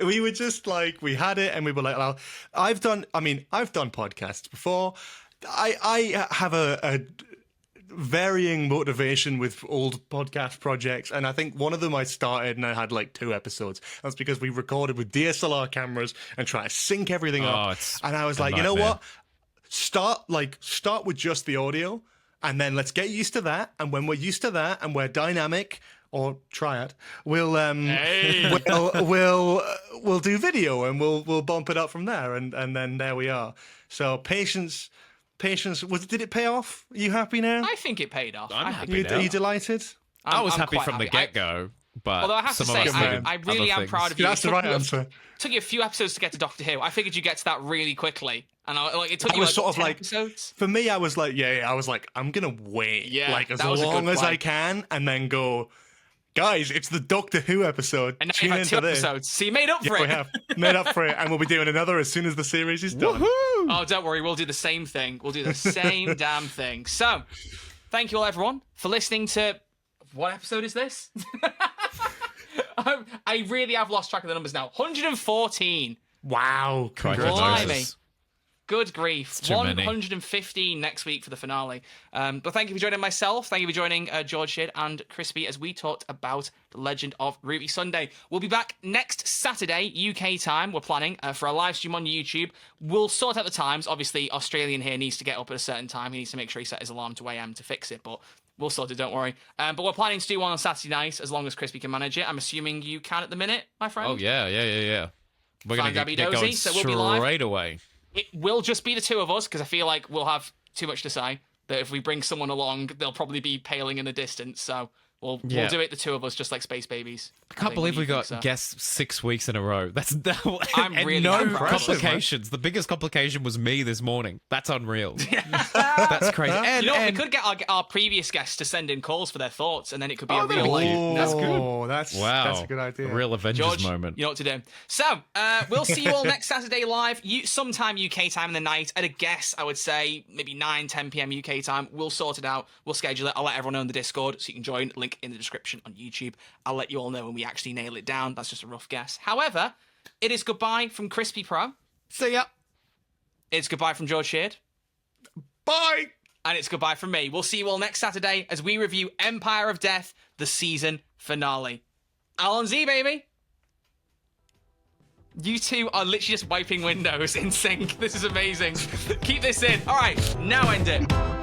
[SPEAKER 1] We were just like, we had it, and we were like, well, I've done podcasts before. I have a varying motivation with old podcast projects, and I think one of them I started and I had like 2 episodes. That's because we recorded with DSLR cameras and try to sync everything up. And I was like, you know what? Start with just the audio, and then let's get used to that. And when we're used to that and we're dynamic, or try it, we'll do video, and we'll bump it up from there, and then there we are. So patience. Did it pay off? Are you happy now?
[SPEAKER 2] I think it paid off.
[SPEAKER 3] I'm happy now.
[SPEAKER 1] Are you delighted?
[SPEAKER 3] I was
[SPEAKER 2] I'm
[SPEAKER 3] happy
[SPEAKER 2] quite
[SPEAKER 3] from the
[SPEAKER 2] happy.
[SPEAKER 3] get-go, but
[SPEAKER 2] Although I have to
[SPEAKER 3] some
[SPEAKER 2] say,
[SPEAKER 3] of us did
[SPEAKER 2] I really
[SPEAKER 3] other
[SPEAKER 2] am proud
[SPEAKER 3] things.
[SPEAKER 2] of you.
[SPEAKER 1] That's the right answer.
[SPEAKER 2] Took you a few episodes to get to Doctor Who. I figured you'd get to that really quickly, and it took
[SPEAKER 1] I
[SPEAKER 2] you
[SPEAKER 1] was
[SPEAKER 2] like,
[SPEAKER 1] sort of
[SPEAKER 2] 10
[SPEAKER 1] like,
[SPEAKER 2] episodes.
[SPEAKER 1] for me, I was like, I was like, I'm gonna wait, as
[SPEAKER 2] that was a
[SPEAKER 1] long
[SPEAKER 2] good
[SPEAKER 1] as
[SPEAKER 2] plan.
[SPEAKER 1] I can, and then go, guys, it's the Doctor Who episode.
[SPEAKER 2] And now
[SPEAKER 1] Tune
[SPEAKER 2] you've had 2
[SPEAKER 1] into this.
[SPEAKER 2] episodes, so you made up for
[SPEAKER 1] Yeah,
[SPEAKER 2] it.
[SPEAKER 1] we have made up for it, and we'll be doing another as soon as the series is done.
[SPEAKER 2] Oh, don't worry, we'll do the same thing. We'll do the same damn thing. So, thank you all, everyone, for listening to... What episode is this? I really have lost track of the numbers now. 114.
[SPEAKER 1] Wow,
[SPEAKER 2] Blimey. Good grief.
[SPEAKER 3] too many.
[SPEAKER 2] 115 next week for the finale. But thank you for joining myself. Thank you for joining George Sheard and Crispy as we talked about The Legend of Ruby Sunday. We'll be back next Saturday, UK time. We're planning for a live stream on YouTube. We'll sort out the times. Obviously, Australian here needs to get up at a certain time. He needs to make sure he set his alarm to AM to fix it, but we'll sort it, don't worry. But we're planning to do one on Saturday night as long as Crispy can manage it. I'm assuming you can at the minute, my friend?
[SPEAKER 3] Oh, yeah. We're going
[SPEAKER 2] Fine,
[SPEAKER 3] to
[SPEAKER 2] Gabby
[SPEAKER 3] get
[SPEAKER 2] Dozy,
[SPEAKER 3] going
[SPEAKER 2] so we'll be live.
[SPEAKER 3] straight away.
[SPEAKER 2] It will just be the 2 of us, because I feel like we'll have too much to say. That if we bring someone along, they'll probably be paling in the distance. So We'll
[SPEAKER 3] Yeah.
[SPEAKER 2] do it, the two of us, just like Space Babies.
[SPEAKER 3] I can't believe we got guests 6 weeks in a row. That's
[SPEAKER 2] I'm
[SPEAKER 3] and
[SPEAKER 2] really
[SPEAKER 3] no
[SPEAKER 2] impressed.
[SPEAKER 3] complications. The biggest complication was me this morning. That's unreal. That's crazy. And,
[SPEAKER 2] You know, we
[SPEAKER 3] and-
[SPEAKER 2] could get our previous guests to send in calls for their thoughts, and then it could be a real
[SPEAKER 1] Oh,
[SPEAKER 2] life.
[SPEAKER 1] that's good. That's
[SPEAKER 3] wow,
[SPEAKER 1] a good idea.
[SPEAKER 3] A real Avengers
[SPEAKER 2] George,
[SPEAKER 3] moment.
[SPEAKER 2] you know what to do. So, we'll see you all next Saturday live, sometime UK time in the night. At a guess, I would say maybe 9, 10 p.m. UK time. We'll sort it out. We'll schedule it. I'll let everyone know in the Discord so you can join. Link in the description on YouTube. I'll let you all know when we actually nail it down. That's just a rough guess. However, it is goodbye from Crispy Pro.
[SPEAKER 3] See ya.
[SPEAKER 2] It's goodbye from George Sheard.
[SPEAKER 1] Bye.
[SPEAKER 2] And it's goodbye from me. We'll see you all next Saturday as we review Empire of Death, the season finale. Alan Z, baby. You two are literally just wiping windows in sync. This is amazing. Keep this in. All right, now end it.